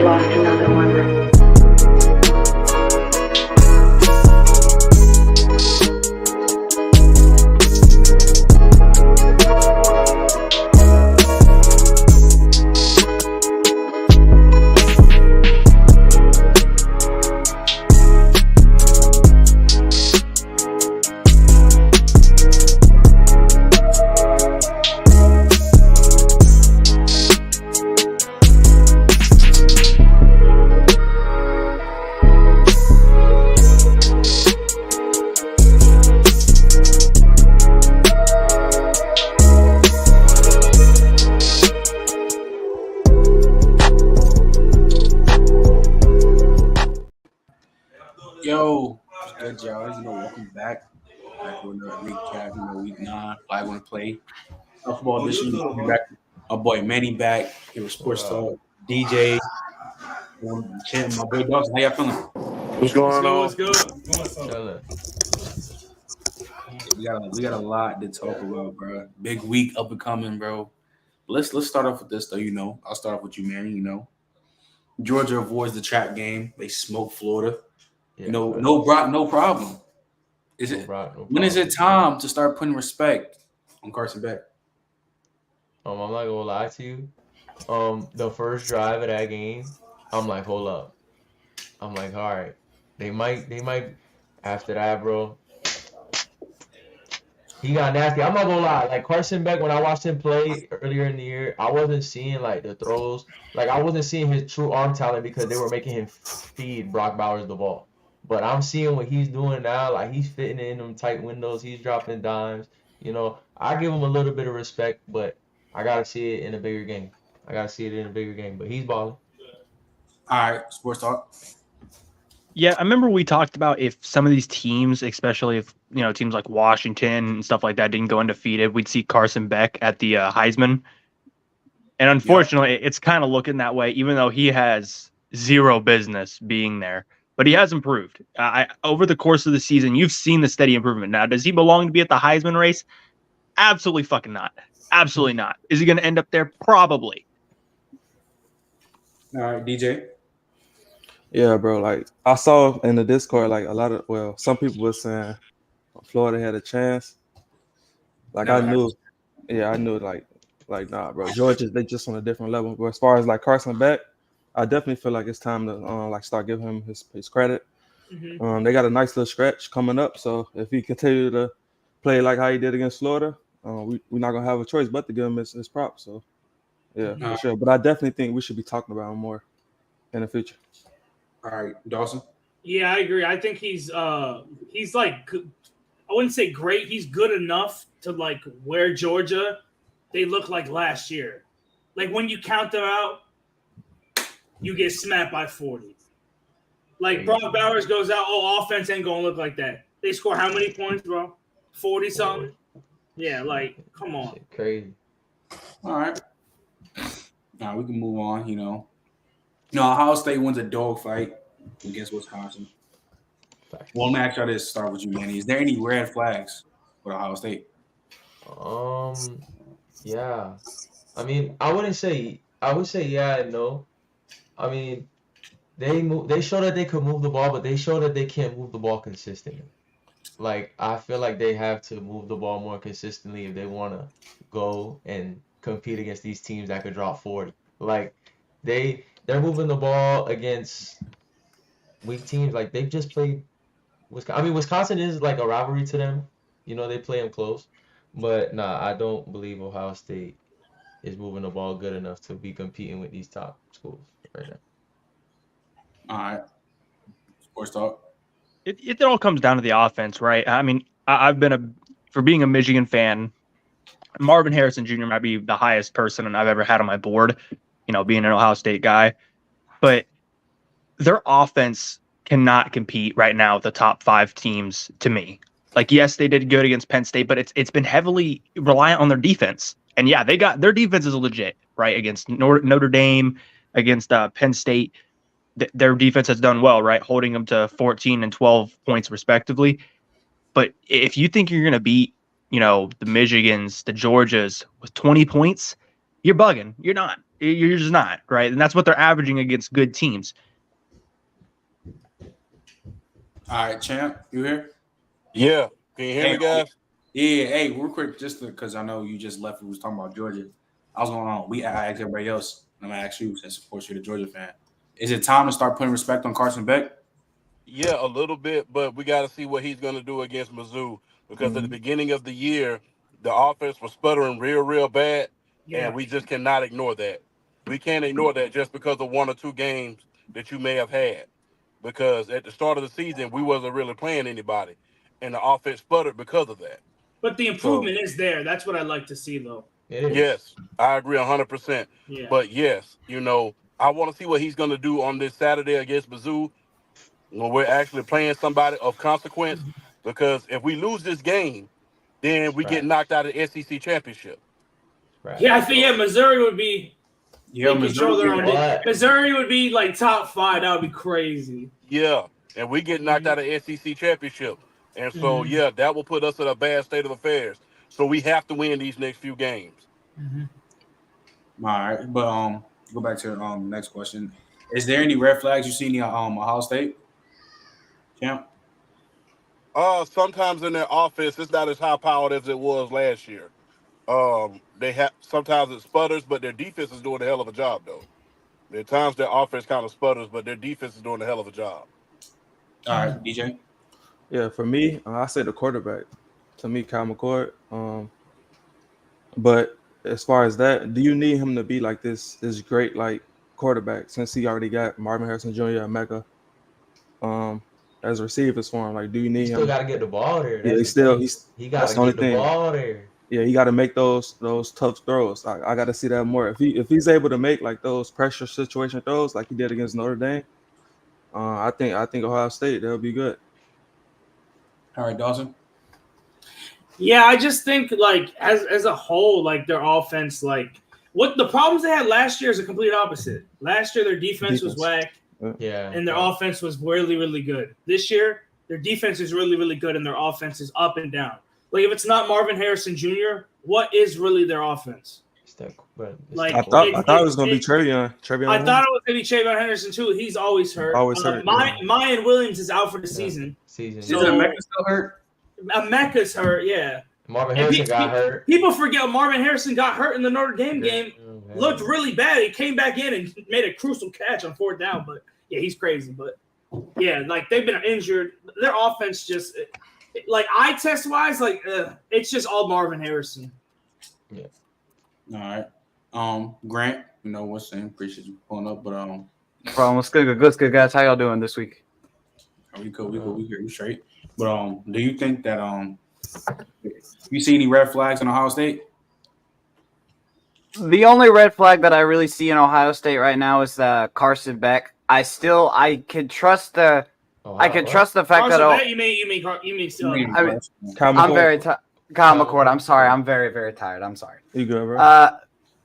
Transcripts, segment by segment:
lost another one. Yo, what's good, y'all? Welcome back. Back with another recap. Week 9, I want to play. Football edition. Back. My boy Manny back. Here with Sports Talk. DJ. Champ, my boy Dawson. How y'all feeling? What's going on? What's good? We got a lot to talk about, bro. Big week up and coming, bro. Let's start off with this though. I'll start off with you, Manny. Georgia avoids the trap game. They smoke Florida. Yeah, no problem. When is it time to start putting respect on Carson Beck? I'm not gonna lie to you. The first drive of that game, I'm like, hold up. I'm like, all right. They might after that, bro. He got nasty. I'm not gonna lie. Like Carson Beck, when I watched him play earlier in the year, I wasn't seeing like the throws. Like I wasn't seeing his true arm talent because they were making him feed Brock Bowers the ball. But I'm seeing what he's doing now. Like he's fitting in them tight windows. He's dropping dimes. I give him a little bit of respect, but I gotta see it in a bigger game. But he's balling. All right, Sports Talk. Yeah, I remember we talked about if some of these teams, especially if teams like Washington and stuff like that didn't go undefeated, we'd see Carson Beck at the Heisman. And unfortunately, it's kind of looking that way, even though he has zero business being there. But he has improved. Over the course of the season, you've seen the steady improvement. Now, does he belong to be at the Heisman race? Absolutely fucking not. Absolutely not. Is he going to end up there? Probably. All right, DJ. Yeah, bro. Like I saw in the Discord, like some people were saying Florida had a chance. Like I knew, like nah, bro. Georgia, they just on a different level. But as far as like Carson Beck, I definitely feel like it's time to start giving him his credit. Mm-hmm. They got a nice little stretch coming up, so if he continue to play like how he did against Florida, we're not gonna have a choice but to give him his props. So yeah, for sure. But I definitely think we should be talking about him more in the future. All right, Dawson. Yeah, I agree. I think he's like, I wouldn't say great. He's good enough to like where Georgia they look like last year. Like when you count them out, you get smacked by 40. Like Brock Bowers goes out, offense ain't gonna look like that. They score how many points, bro? 40 something. Yeah, like come on. Crazy. All right. Now we can move on. Ohio State wins a dogfight against Wisconsin. Well, I'm gonna ask y'all this. Start with you, Manny. Is there any red flags with Ohio State? Yeah. I mean, I would say yeah and no. I mean, they show that they could move the ball, but they show that they can't move the ball consistently. Like I feel like they have to move the ball more consistently if they want to go and compete against these teams that could drop 40. Like they're moving the ball against weak teams. Like they've just played Wisconsin. I mean, Wisconsin is like a rivalry to them. They play them close. But nah, I don't believe Ohio State is moving the ball good enough to be competing with these top schools right now. All right. Sports Talk. It all comes down to the offense, right? I mean, I've been for being a Michigan fan, Marvin Harrison Jr. might be the highest person I've ever had on my board, being an Ohio State guy. But their offense cannot compete right now with the top 5 teams to me. Like, yes, they did good against Penn State, but it's been heavily reliant on their defense. And yeah, their defense is legit, right? Against Notre Dame, against Penn State, their defense has done well, right? Holding them to 14 and 12 points respectively. But if you think you're going to beat, the Michigans, the Georgias with 20 points, you're bugging. You're not. You're just not, right? And that's what they're averaging against good teams. All right, champ, you here? Yeah. Can you hear me, guys? Yeah. Hey, real quick, just because I know you just left. We was talking about Georgia. I was going on. I asked everybody else. I'm gonna ask you, since of course you're the Georgia fan. Is it time to start putting respect on Carson Beck? Yeah, a little bit, but we got to see what he's going to do against Mizzou because at the beginning of the year, the offense was sputtering real bad, Yeah. and we just cannot ignore that. We can't ignore that just because of 1 or 2 games that you may have had. Because at the start of the season, we wasn't really playing anybody, and the offense sputtered because of that. But the improvement is there. That's what I like to see, though. It is. Yes, I agree 100%. Yeah. But yes, I want to see what he's going to do on this Saturday against Mizzou when we're actually playing somebody of consequence. Because if we lose this game, then we get knocked out of the SEC championship. Right. Yeah, I think Missouri would be. Yeah, Missouri would be like top 5. That would be crazy. Yeah, and we get knocked out of the SEC championship. And so, yeah, that will put us in a bad state of affairs. So we have to win these next few games. All right, but go back to the next question. Is there any red flags you see in the Ohio State? Champ? Sometimes in their offense, it's not as high powered as it was last year. They have sometimes it sputters, but their defense is doing a hell of a job though. There are times their offense kind of sputters, but their defense is doing a hell of a job. All right, DJ. Yeah, for me, I say the quarterback. To me, Kyle McCord. But as far as that, do you need him to be like this great like quarterback since he already got Marvin Harrison Jr. and Mecca as receivers for him? Like, do you need him? Still got to get the ball there. Yeah, he got to get the ball there. Yeah, he got to make those tough throws. I got to see that more. If he's able to make like those pressure situation throws like he did against Notre Dame, I think Ohio State they'll be good. All right, Dawson. Yeah, I just think like as a whole, like their offense, like what the problems they had last year is a complete opposite. Last year their defense was whack, and their offense was really good. This year their defense is really good, and their offense is up and down. Like if it's not Marvin Harrison Jr., what is really their offense? I thought it was gonna be Trevion. I thought it was gonna be Trevion Henderson too. He's always hurt. Hurt. Mayan Williams is out for the season. Isn't Mecca still hurt? Mecca's hurt, yeah. Marvin Harrison got hurt. People forget Marvin Harrison got hurt in the Notre Dame game. Looked really bad. He came back in and made a crucial catch on 4th down. But yeah, he's crazy. But yeah, like they've been injured. Their offense just like eye test wise, like it's just all Marvin Harrison. Yeah. All right. Grant, what's saying? Appreciate you pulling up, but problem. What's good, guys? How y'all doing this week? We hear you straight. But do you think that you see any red flags in Ohio State? The only red flag that I really see in Ohio State right now is Carson Beck. I can trust the fact that you mean I'm very tired. Kyle McCord. I'm sorry. I'm very, very tired. I'm sorry. You good, bro?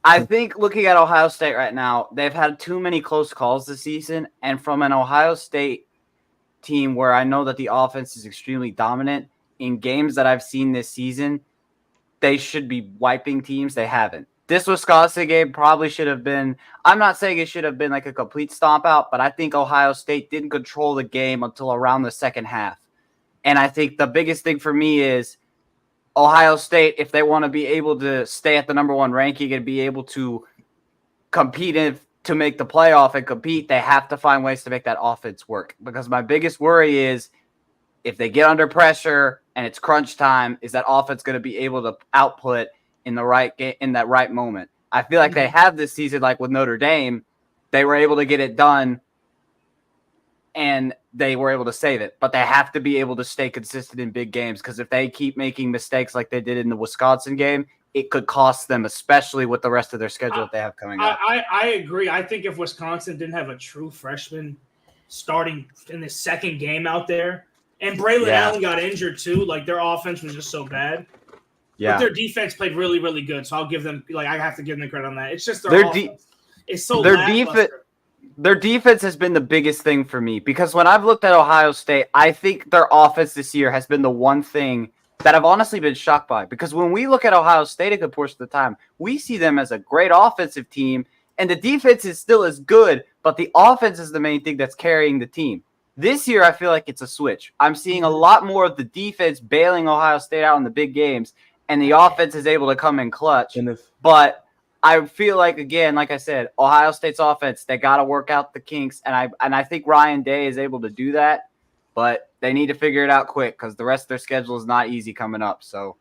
I think looking at Ohio State right now, they've had too many close calls this season, and from an Ohio State team where I know that the offense is extremely dominant in games that I've seen this season, they should be wiping teams. They haven't. This Wisconsin game probably should have been, I'm not saying it should have been like a complete stomp out, but I think Ohio State didn't control the game until around the second half. And I think the biggest thing for me is Ohio State, if they want to be able to stay at the number 1 ranking and be able to compete to make the playoff and compete, they have to find ways to make that offense work. Because my biggest worry is if they get under pressure and it's crunch time, is that offense going to be able to output in the right in that right moment? I feel like they have this season, like with Notre Dame, they were able to get it done and they were able to save it. But they have to be able to stay consistent in big games, because if they keep making mistakes like they did in the Wisconsin game, it could cost them, especially with the rest of their schedule that they have coming up. I agree. I think if Wisconsin didn't have a true freshman starting in the second game out there, and Braylon Allen got injured too, like their offense was just so bad. Yeah. But their defense played really, really good. So I'll give them, I have to give them credit on that. It's just their offense. It's so Their defense has been the biggest thing for me, because when I've looked at Ohio State, I think their offense this year has been the one thing that I've honestly been shocked by. Because when we look at Ohio State a good portion of the time, we see them as a great offensive team, and the defense is still as good, but the offense is the main thing that's carrying the team. This year, I feel like it's a switch. I'm seeing a lot more of the defense bailing Ohio State out in the big games, and the offense is able to come in clutch. But I feel like, again, like I said, Ohio State's offense, they got to work out the kinks, and I think Ryan Day is able to do that, but they need to figure it out quick because the rest of their schedule is not easy coming up. So,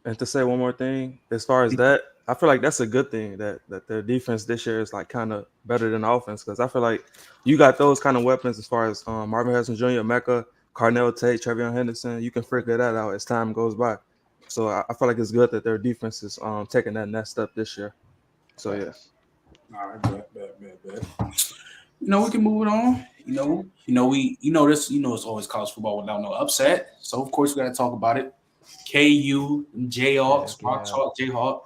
and to say one more thing, as far as that, I feel like that's a good thing that their defense this year is like kind of better than offense, because I feel like you got those kind of weapons as far as Marvin Harrison Jr., Mecca, Carnell Tate, Trevion Henderson. You can figure that out as time goes by. So I feel like it's good that their defense is taking that next step this year. So yeah. All right, bet. We can move it on. It's always college football without no upset. So of course we got to talk about it. KU, Jayhawks, Rock Chalk Jayhawk.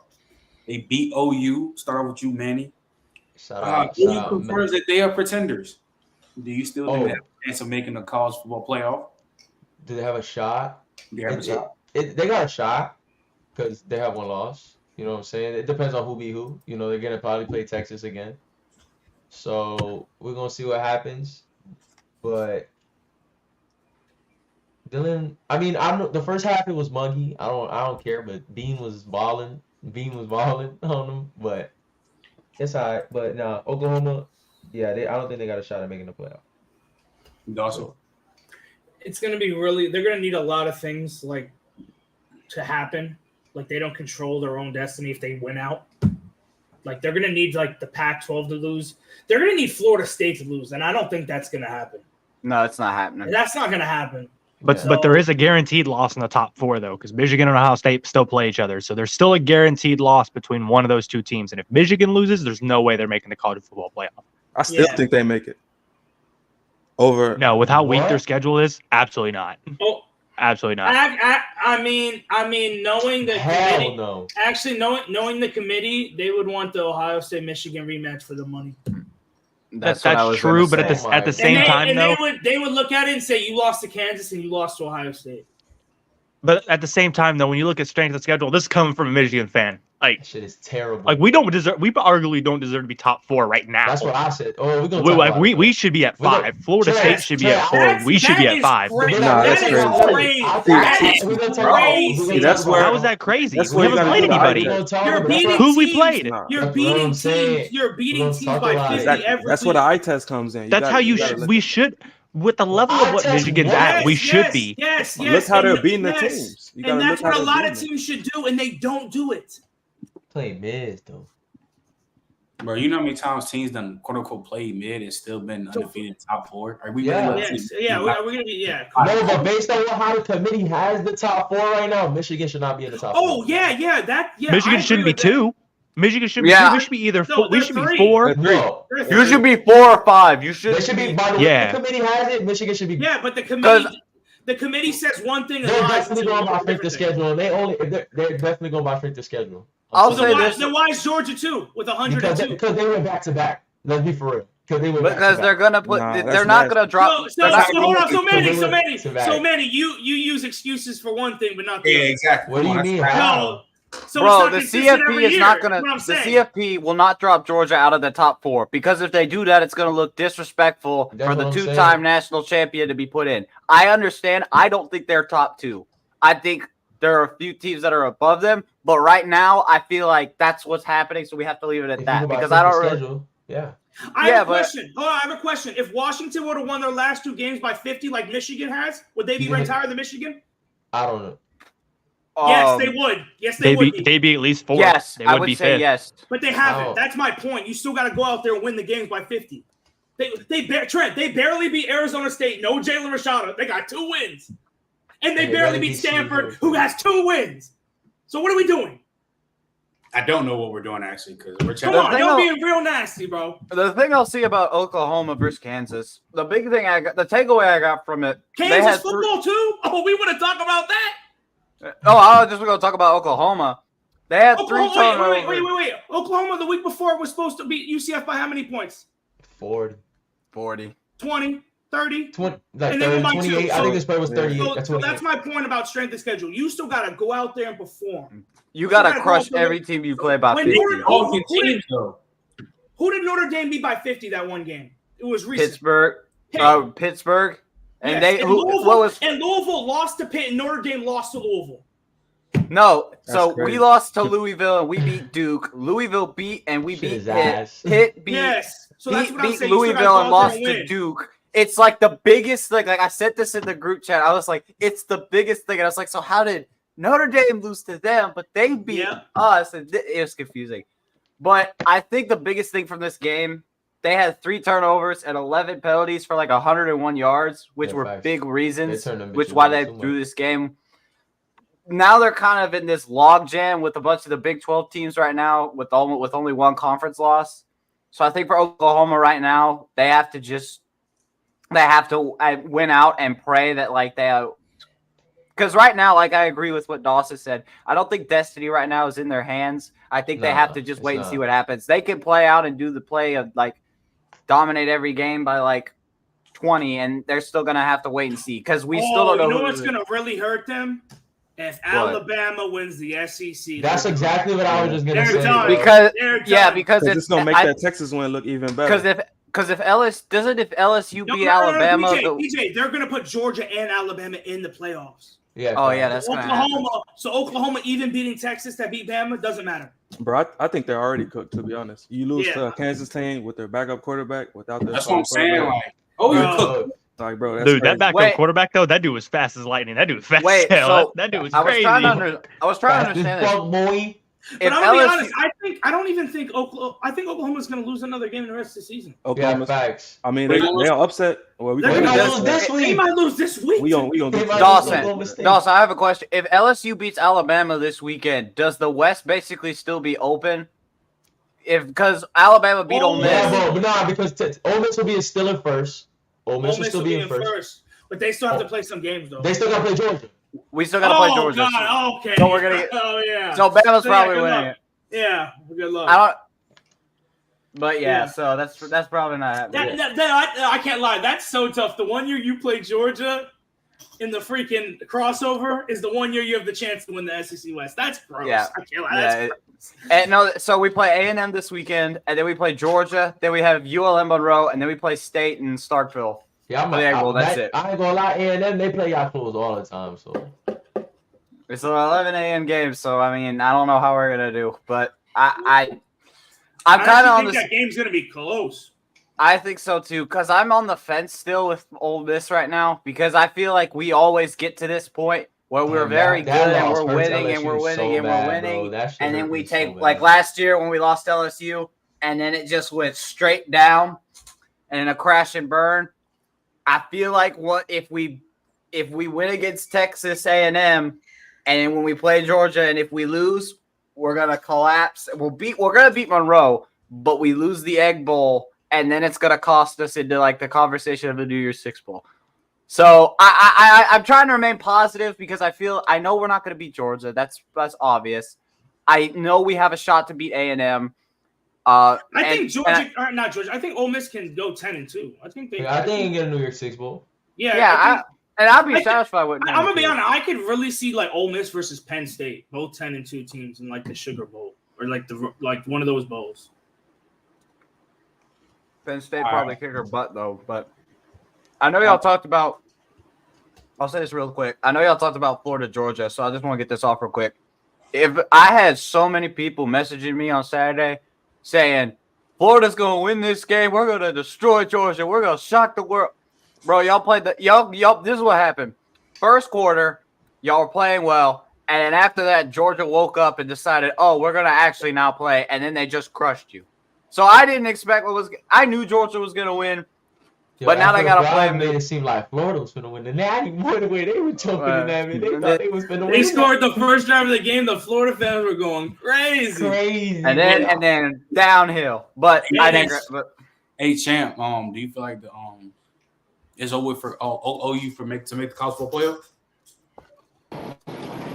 They beat OU. Start off with you, Manny. OU confirms that they are pretenders. Do you still think they have a chance of making the college football playoff? Do they have a shot? They have a shot. They got a shot because they have one loss. You know what I'm saying? It depends on who beat who. They're going to probably play Texas again. So we're going to see what happens. But Dylan, I mean, the first half it was muggy. I don't care, but Bean was balling. On them, but it's all right. But now Oklahoma, I don't think they got a shot at making the playoff. Dawson. It's going to be they're going to need a lot of things like to happen. Like they don't control their own destiny if they win out. Like they're going to need like the Pac-12 to lose. They're going to need Florida State to lose, and I don't think that's going to happen. No, it's not happening. That's not going to happen. But there is a guaranteed loss in the top 4, though, because Michigan and Ohio State still play each other. So there's still a guaranteed loss between one of those two teams. And if Michigan loses, there's no way they're making the college football playoff. I still think they make it. No, with how weak their schedule is, absolutely not. Oh, absolutely not. I mean, knowing the committee, no. Actually, knowing the committee, they would want the Ohio State Michigan rematch for the money. That's true, but at the same time, though, they would look at it and say you lost to Kansas and you lost to Ohio State. But at the same time, though, when you look at strength of schedule, this is coming from a Michigan fan. Like that shit is terrible. Like we arguably don't deserve to be top 4 right now. That's what I said. Oh, we should be at 5. Florida State should be at 4. We should be at 5. That's crazy. How is that crazy? We haven't played anybody. Who we played? You're beating teams. You're beating teams by 50 every week. That's where the eye test comes in. That's how we should. With the level of what Michigan's at, we should be. Yes. Look how they're beating the teams. And that's what a lot of teams should do, and they don't do it. Play mid though, bro. You know how many times teams done quote unquote play mid and still been undefeated top 4? Are we? Yeah, we're gonna be No, but based on how the committee has the top 4 right now, Michigan should not be in the top 4. Oh yeah. Michigan shouldn't be 2. Michigan should be 2. We should be either 4. We should be 4. No, you should be 4 or 5. You should. They should be. By the way, the committee has it. Michigan should be. Yeah, but the committee. The committee says one thing. They're definitely going by strength of schedule. They're definitely going by strength of schedule. I'll say this. Then why is Georgia 2 with 102? Because they went back to back. Let's be for real. Because they're gonna put. They're not gonna drop. So hold on. So many. You use excuses for one thing, but not the other. Yeah, exactly. What do you mean? No. So bro, the CFB is not gonna. The CFP will not drop Georgia out of the top 4 because if they do that, it's gonna look disrespectful for the 2-time national champion to be put in. I understand. I don't think they're top 2. I think there are a few teams that are above them, but right now I feel like that's what's happening. So we have to leave it at that because I don't really. Yeah. I have a question. Hold on, I have a question. If Washington would have won their last 2 games by 50, like Michigan has, would they be ranked higher than Michigan? I don't know. Yes, they would. Yes, they would. They'd be at least 4. Yes, they I would be say 5th. yes. But they haven't. That's my point. You still got to go out there and win the games by 50. Trent, they barely beat Arizona State. No Jalen Rashada. They got 2 wins. And they barely beat Stanford, who has 2 wins. So what are we doing? I don't know what we're doing, actually, because we're checking. Come on, you're being real nasty, bro. The thing I'll see about Oklahoma versus Kansas, the big thing the takeaway I got from it. Kansas football, too? Oh, we want to talk about that? Oh, I was just going to talk about Oklahoma. They had 3 turnovers. Wait. Oklahoma the week before was supposed to beat UCF by how many points? 40. 20, 30. 20, like 30, 28. I think this play was 38. So that's my point about strength of schedule. You still got to go out there and perform. You got to crush every team you play by 50. Who did Notre Dame beat by 50 that one game? It was recent. Pittsburgh. And yes. and Louisville lost to Pitt and Notre Dame lost to Louisville. No, That's so crazy. we lost to Louisville and we beat Duke. Louisville beat and we beat His Pitt. ass. Pitt beat, Yes. So that's what I'm beat saying. You still gotta Louisville go and out lost there and to win. Duke. It's like the biggest thing. Like I said this in the group chat. I was like, it's the biggest thing. And I was like, so how did Notre Dame lose to them, but they beat us? And it was confusing. But I think the biggest thing from this game, they had 3 turnovers and 11 penalties for like 101 yards, which were big reasons, which why they drew this game. Now they're kind of in this log jam with a bunch of the Big 12 teams right now with only one conference loss. So I think for Oklahoma right now, they have to win out and pray that like they because right now, like I agree with what Dawson said. I don't think destiny right now is in their hands. I think they have to just wait and see what happens. They can play out and do the play of like dominate every game by like 20, and they're still gonna have to wait and see because we still don't know. You know what's gonna really hurt them? If Alabama wins the SEC. That's exactly what I was just gonna say. Done. Because it's gonna make that Texas win look even better. Because if LSU beat Alabama, PJ, they're gonna put Georgia and Alabama in the playoffs. Yeah. Oh yeah, that's Oklahoma. So Oklahoma even beating Texas that beat Bama doesn't matter. Bro, I think they're already cooked. To be honest, you lose to a Kansas team with their backup quarterback without their. That's what I'm saying. Like, you're cooked. Like, bro, that's dude, crazy. that backup quarterback though, that dude was fast as lightning. That dude was fast as hell. That dude was crazy. I was trying to understand this. But I'm gonna be honest. I don't even think Oklahoma. I think Oklahoma's gonna lose another game in the rest of the season. Oklahoma's facts. I mean, they'll upset. Well, They might lose this week. We gonna get Dawson, I have a question. If LSU beats Alabama this weekend, does the West basically still be open? Because Alabama beat Ole Miss. Yeah, but nah, because Ole Miss will be still in first. Ole Miss will still be in first. But they still have to play some games though. They still got to play Georgia. We still got to play Georgia. God, okay. So we're gonna get. Oh yeah. So Bama's probably winning it. Yeah, good luck. But so that's probably not happening. I can't lie. That's so tough. The one year you play Georgia in the freaking crossover is the one year you have the chance to win the SEC West. That's gross. Yeah. I can't lie. And so we play A&M this weekend, and then we play Georgia. Then we have ULM Monroe, and then we play State and Starkville. Yeah, that's it. I ain't gonna lie, A&M they play y'all close all the time, so. It's an 11 a.m. game, so I mean I don't know how we're gonna do, but I'm kind of on that game's gonna be close. I think so too, because I'm on the fence still with Ole Miss right now because I feel like we always get to this point where we're very good and we're winning and we're winning and we're winning, and then we take like last year when we lost to LSU, and then it just went straight down and a crash and burn. I feel like if we win against Texas A&M, and then when we play Georgia, and if we lose, we're gonna collapse. We're gonna beat Monroe, but we lose the Egg Bowl, and then it's gonna cost us into like the conversation of the New Year's Six Bowl. So I'm trying to remain positive because I know we're not gonna beat Georgia. That's obvious. I know we have a shot to beat A&M. I think not Georgia. I think Ole Miss can go 10-2. I think they can get a New Year's Six Bowl. Yeah. I'll be satisfied with. I'm gonna be honest. I could really see like Ole Miss versus Penn State, both 10-2 teams in like the Sugar Bowl or like one of those bowls. Penn State probably kick her butt though, but I know y'all talked about. I'll say this real quick. I know y'all talked about Florida, Georgia, so I just want to get this off real quick. If I had so many people messaging me on Saturday saying Florida's gonna win this game, we're gonna destroy Georgia, we're gonna shock the world. Bro, y'all played y'all. This is what happened. First quarter, y'all were playing well, and then after that, Georgia woke up and decided, "Oh, we're gonna actually now play," and then they just crushed you. So I didn't expect I knew Georgia was gonna win, but now they gotta play. Made it seem like Florida was gonna win, and now more the way they were jumping in that. They thought they was gonna win. They scored the first drive of the game. The Florida fans were going crazy, and then downhill. But I think. Hey, champ. Do you feel like the is over for OU to make the college football playoff?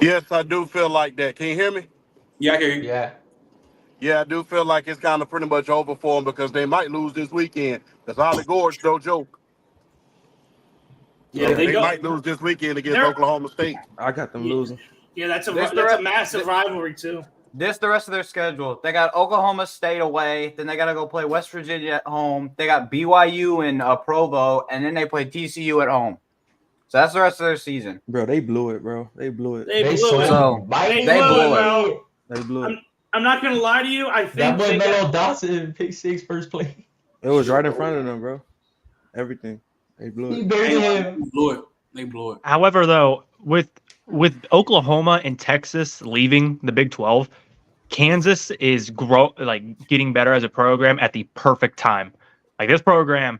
Yes, I do feel like that. Can you hear me? Yeah, I hear you. Yeah, I do feel like it's kind of pretty much over for them because they might lose this weekend. Because Ollie Gorge, no joke. Yeah, they might lose this weekend against Oklahoma State. I got them losing. Yeah, that's a massive rivalry too. This the rest of their schedule. They got Oklahoma State away. Then they got to go play West Virginia at home. They got BYU and Provo, and then they play TCU at home. So that's the rest of their season. Bro, they blew it, bro. They blew it. They blew so it. So They they blew blew it, it. bro. They blew it. I'm not gonna lie to you. I That think boy they Melo got, Dawson pick 6 first play. It was right in front of them, bro. Everything. They blew He it. buried They him. blew it. They blew it. However, though, with Oklahoma and Texas leaving the Big 12, Kansas is getting better as a program at the perfect time. Like this program,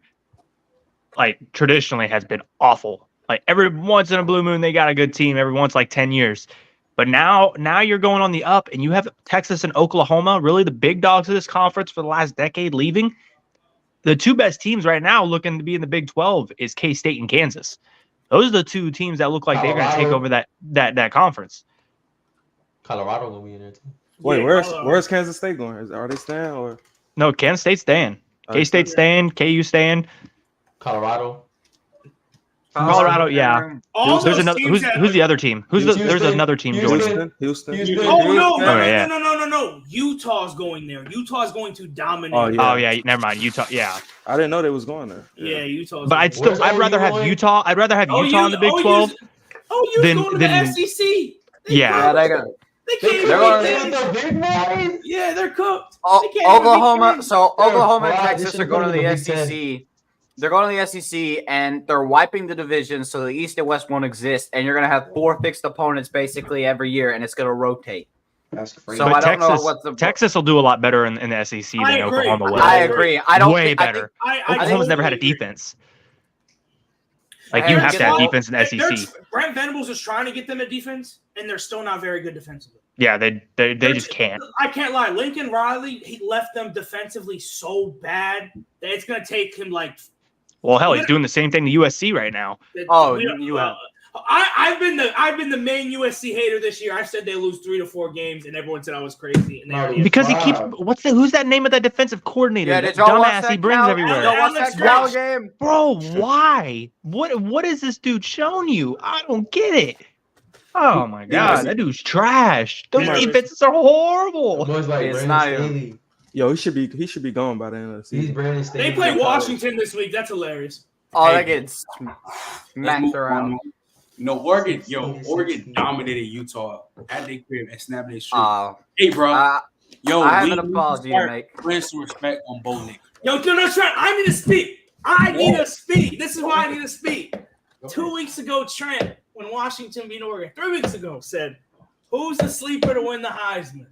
like traditionally has been awful. Like every once in a blue moon, they got a good team. Every once like 10 years. But now you're going on the up, and you have Texas and Oklahoma, really the big dogs of this conference for the last decade, leaving. The two best teams right now looking to be in the Big 12 is K-State and Kansas. Those are the two teams that look like they're going to take over that conference. Colorado will be in there too. Wait, Yeah, where's Kansas State going? Are they staying or? No, Kansas State's staying. K-State's staying. KU staying. Colorado. Colorado, yeah. all There's those another. teams Who's the other team? There's Houston. another team Houston. joining. Houston. Oh no! Okay, yeah. No! Utah's going there. Utah's going to dominate. Oh, yeah. Oh yeah, never mind. Utah, yeah. I didn't know they was going there. Yeah, Utah's. But going I'd rather have going? Utah. I'd rather have Utah in the Big 12. You's Then- going to then- the SEC. Yeah. they got They can't They're even going make the big boys. Yeah, they're cooked. Oh, They can't even Oklahoma. make So They're Oklahoma and fried. They Texas are should've going to gone the to the Big SEC. They're going to the SEC, and they're wiping the division, so the East and West won't exist, and you're going to have 4 fixed opponents basically every year, and it's going to rotate. That's crazy. So But I don't know what the Texas will do a lot better in the SEC I than agree. Oklahoma will. I agree. I don't Way think, I think- better. I Oklahoma's never had a totally agree. defense. Like I you heard have to have Jamal- defense in the They're- SEC. Brent Venables is trying to get them a defense, and they're still not very good defensively. Yeah, they just can't. I can't lie. Lincoln Riley, he left them defensively so bad that it's going to take him like. Well, hell, he's doing the same thing to USC right now. Oh, we- you have. I've been the main USC hater this year. I said they lose 3 to 4 games, and everyone said I was crazy. And they already Because he Wow. keeps who's that name of that defensive coordinator? Yeah, that did y'all watch dumbass that he brings Cal- everywhere. Y'all watch Alex that Cal Grinch. game? Bro, why? What is this dude showing you? I don't get it. Oh my god, that dude's trash. Those Yeah. defenses are horrible. Boys like It's Brandon not even- Staley. Yo, he should be gone by the end of the He's season. Brandon Staley. They play in college. Washington this week. That's hilarious. Oh, Hey. that gets Let's smacked move around. on. No, Oregon dominated Utah at their crib and snapped their streak. Hey, bro. Yo, I have we an apology to start make. putting some respect on Bo Nix. Yo, Trent, I need to speak. I need to speak. This is why I need to speak. 2 weeks ago, Trent, when Washington beat Oregon, 3 weeks ago, said, "Who's the sleeper to win the Heisman?"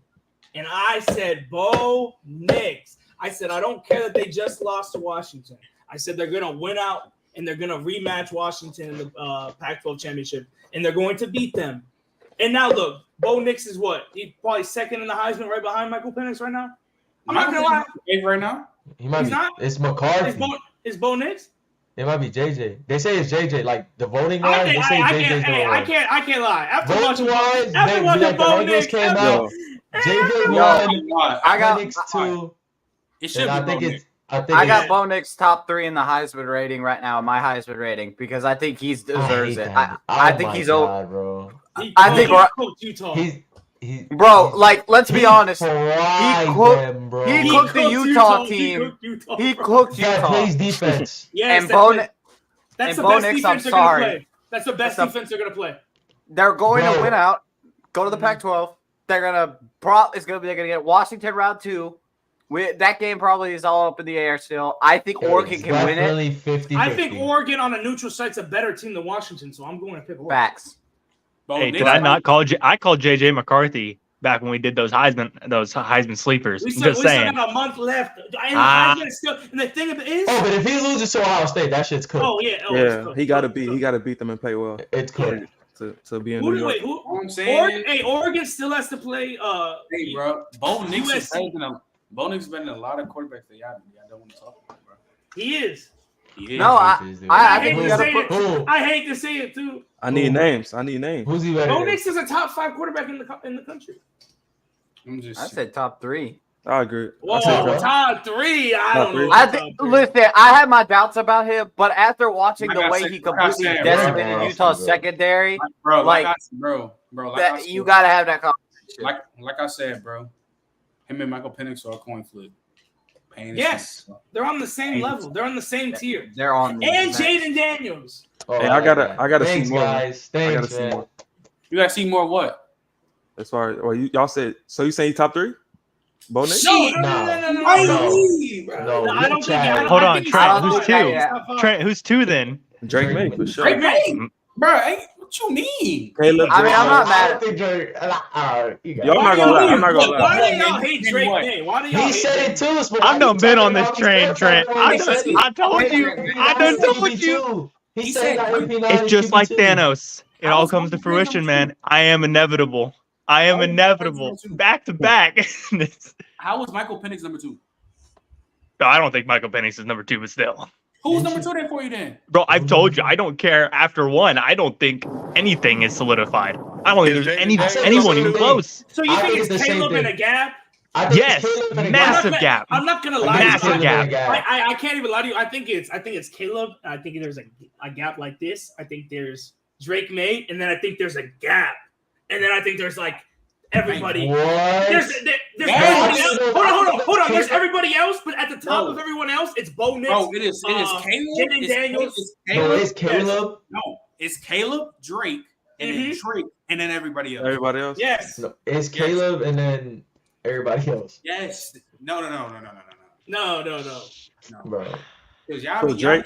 And I said, Bo Nix. I said, I don't care that they just lost to Washington. I said they're going to win out and they're going to rematch Washington in the Pac-12 championship, and they're going to beat them. And now look, Bo Nix is what? He's probably second in the Heisman, right behind Michael Penix right now. I'm not gonna lie. Right now? He might He's be. not? It's McCarthy. Is Bo Nix? It might be JJ. They say it's JJ. Like the voting I line, they can't, say I, JJ's the one. I can't lie. After Voting wise, watching like the Bo rankings Nix, came after- out. JJ one, I got Penix two. It should And be I think Bo it's. Nix. I think I got it's- Bo Nix top 3 in the Heisman rating right now. My Heisman rating because I think he deserves hate it. that. I Oh think my he's God, bro. I think he we're- cooked Utah. He Bro, like let's be honest. fried cooked- them, bro. he cooked the Utah team. He cooked That Utah. plays defense. Yes, And Bo, that's and the Bo best Nix, defense I'm they're gonna sorry. play. That's the best That's defense they're gonna play. they're going to Bro. win out. Go to the Pac-12. They're gonna they're gonna get Washington round 2. That game probably is all up in the air still. I think Oregon can win it. Definitely 50-50. I think Oregon on a neutral site's a better team than Washington, so I'm going to pick Oregon. Facts. Bo Hey, Nix- did I not call? I called JJ McCarthy back when we did those Heisman sleepers. We I'm still, just we still saying. got a month left. And Ah. Heisman is still, and the thing of it is, Oh, but if he loses to Ohio State, that shit's cooked. oh yeah, it's Yeah, cooked. he got to It's beat. cooked. He got to beat them and play well It's cooked. to be in Who New do York. wait? Who? All I'm saying Oregon, is, hey, Oregon still has to play. hey, bro, Bo Nix is USC. better than Bo Nix is better than a lot of quarterbacks that y'all don't want to talk about, bro. He is. He is. No, I I think hate we to gotta say put. it. Who? I hate to say it too. I need Who? names. I need names. Who's he better Bo than? Nix is a top 5 quarterback in the country. I'm just I said top 3. I agree. Whoa, I said bro. top 3. I don't know. three. I about think. top 3. Listen, I had my doubts about him, but after watching Like the I way said- he like I completely said, bro. decimated Bro. Utah's secondary, bro, like, like I said, bro, like I that said, you gotta have that. Like I said, bro. Him and Michael Penix are a coin flip. Yes, they're on the same level. They're on the same tier. They're on. And Jaden Daniels. Oh, Hey, I gotta Thanks, see more. guys. I gotta Thanks, see man. more. You gotta see more what? As far as y'all said, so you saying top 3? Bo Nix? No. No, I don't think. Hold on, Trent. don't Who's think 2? that- Trent, who's 2 then? Drake May for sure. Drake May, bro. What you mean? Caleb. I mean, I'm not mad I at don't think Drake. Y'all not gonna lie. I'm not gonna lie. Why do y'all hate Drake What? May? Why do y'all He hate said it too. But I've done been on this train, Trent. I told you. I done told you. He said It's just like Thanos. It all comes to fruition, man. I am inevitable. I am inevitable. Back to back. How was Michael Penix number 2? I don't think Michael Penix is number 2, but still. Who's number 2 then for you then? Bro, I've told you, I don't care after 1. I don't think anything is solidified. I don't think there's anyone even close. So you I think think it's it's the same Caleb in thing. a gap? Yes, massive gap. I'm not gonna lie. Massive to you. gap. I can't even lie to you. I think it's Caleb. I think there's a gap like this. I think there's Drake May, and then I think there's a gap, and then I think there's like everybody. What? There's everybody else. Hold on. There's everybody else, but at the top of everyone else, it's Bo Nix. Bro, it is Caleb. Jaden Daniels. No, it's Caleb. No, it's Caleb, Drake, and then Drake, and then everybody else. Everybody else? Yes. No, it's Caleb and then everybody else. Yes. No. Bro.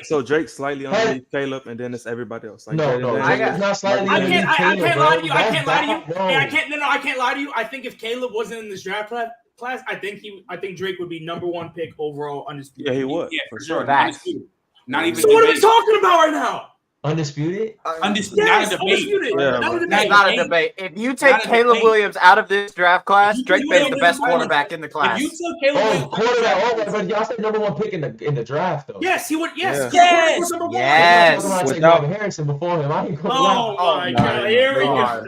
So Drake slightly underneath Caleb, and then it's everybody else. Like No, Jaden no, Daniels. it's not slightly I underneath can't Caleb, lie bro. to you. I can't lie to you. That's bad, Hey, bro. I can't lie to you. I think if Caleb wasn't in this draft class, I think Drake would be number 1 pick overall undisputed. Yeah, he would. Yeah, for sure. Facts. Not even. So what are we debate. talking about right now? Undisputed? Undisputed. Yes, Not a debate. undisputed. Yeah, Not a bro. debate. That's not a debate. If you take Not a Caleb debate. Williams out of this draft class, You Drake take May's the best Williams, quarterback in the class. If you took Caleb Oh, Williams, quarterback. Oh, but y'all said number 1 pick in the draft, though. Yes, he would. Yes. Yeah. Quarterback was number 1. Yes. He might take Without- Marvin Harrison before him. I ain't gonna Oh lie. my no, God! Here we no. go.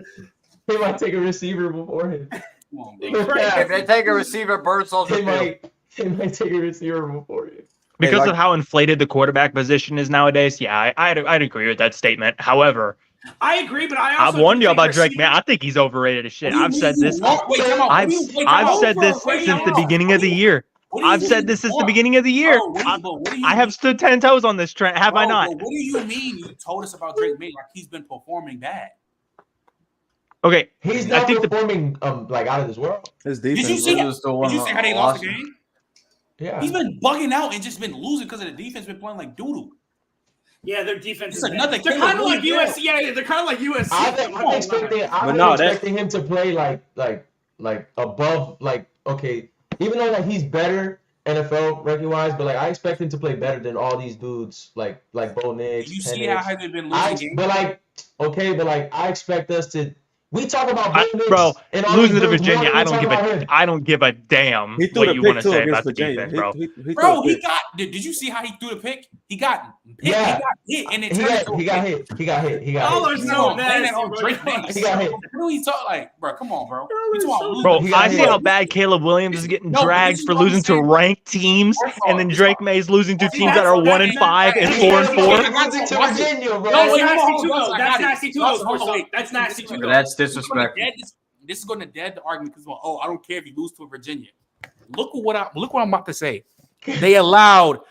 He might take a receiver before him. come on, bro. If they take a receiver, Birdsall's He the field. might take a receiver before him. Because like- of how inflated the quarterback position is nowadays, yeah, I'd agree with that statement. However, I agree, but I also I've warned you think about Drake, receiver- man. I think he's overrated as shit. What do you I've said mean this. you want- Wait, time out. I've said this Wait, since the no. beginning of the year. What do you I've mean said this you since the want? beginning of the year. Bro, what do you I have mean? stood 10 toes on this, Trent. Have I Bro, not? What do you mean you told us about Drake May like he's been performing bad? Okay, He's I not think the performing like out of this world. His Did defense. you see? This is the one Did you see how they lost the game? Yeah. He's been bugging out and just been losing because of the defense been playing like doodoo. Yeah, their defense It's is another They're Caleb kind of like Williams, USC. Yeah, they're kind of like USC. I'm expecting him to play like above okay, even though like he's better NFL ranking wise, but like I expect him to play better than all these dudes like Bo Nix. You see Penix. how they've been losing games? But I expect us to. We talk about Bo Nix bro, and all losing these to dudes Virginia, more than I we don't talk give about a him. I don't give a damn He threw what the you pick want to too say against about the Virginia. defense, bro. He threw Bro, the he pick. got. Did you see how he threw the pick? He got hit. Yeah. He got hit, and it He turned got into a pick. hit. He got hit. Y'all are Come so on, blame that nasty, on bro. Drake May. He got hit. What are you talking like, bro? Come on, bro. Y'all You are talking so about Bro, He losing? got I see hit. how bad Caleb Williams is getting No, but dragged this is for what I'm losing to saying. ranked teams, First of all, and then this Drake is- May's losing to See, teams that that's are what 1 that and meant. 5 and Hey, 4 and 4. Losing to Virginia, bro. That's wait, nasty hold on, too, guys, though. I That's got it. nasty too, Guys, though. hold on, wait. That's nasty too, though. That's This is gonna disrespectful. dead this is going to dead the argument because I don't care if you lose to Virginia. Look what I'm about to say. They allowed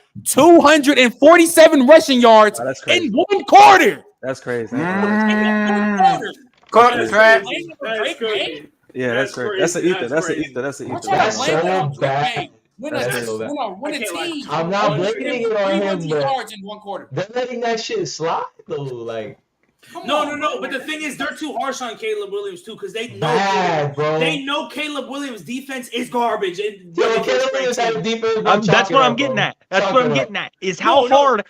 247 rushing yards Oh, that's crazy. in 1 quarter. That's crazy. In 1 quarter. Cook, Trent. That's crazy. Yeah, that's crazy. That's an ether. That's an ether. That's an I'm ether. trying to That's blame it on so Drake bad. May. Win That's so bad. a I can't lie. team. I'm not blaming it on him, 300 but yards in 1 quarter. they're letting that shit slide though. Like Come No. on, bro. But the thing is, they're too harsh on Caleb Williams too, because they know bad, bro. they know Caleb Williams' defense is garbage. Yo, Caleb Williams had a defense. That's what I'm getting at. That's what I'm getting at. Is how hard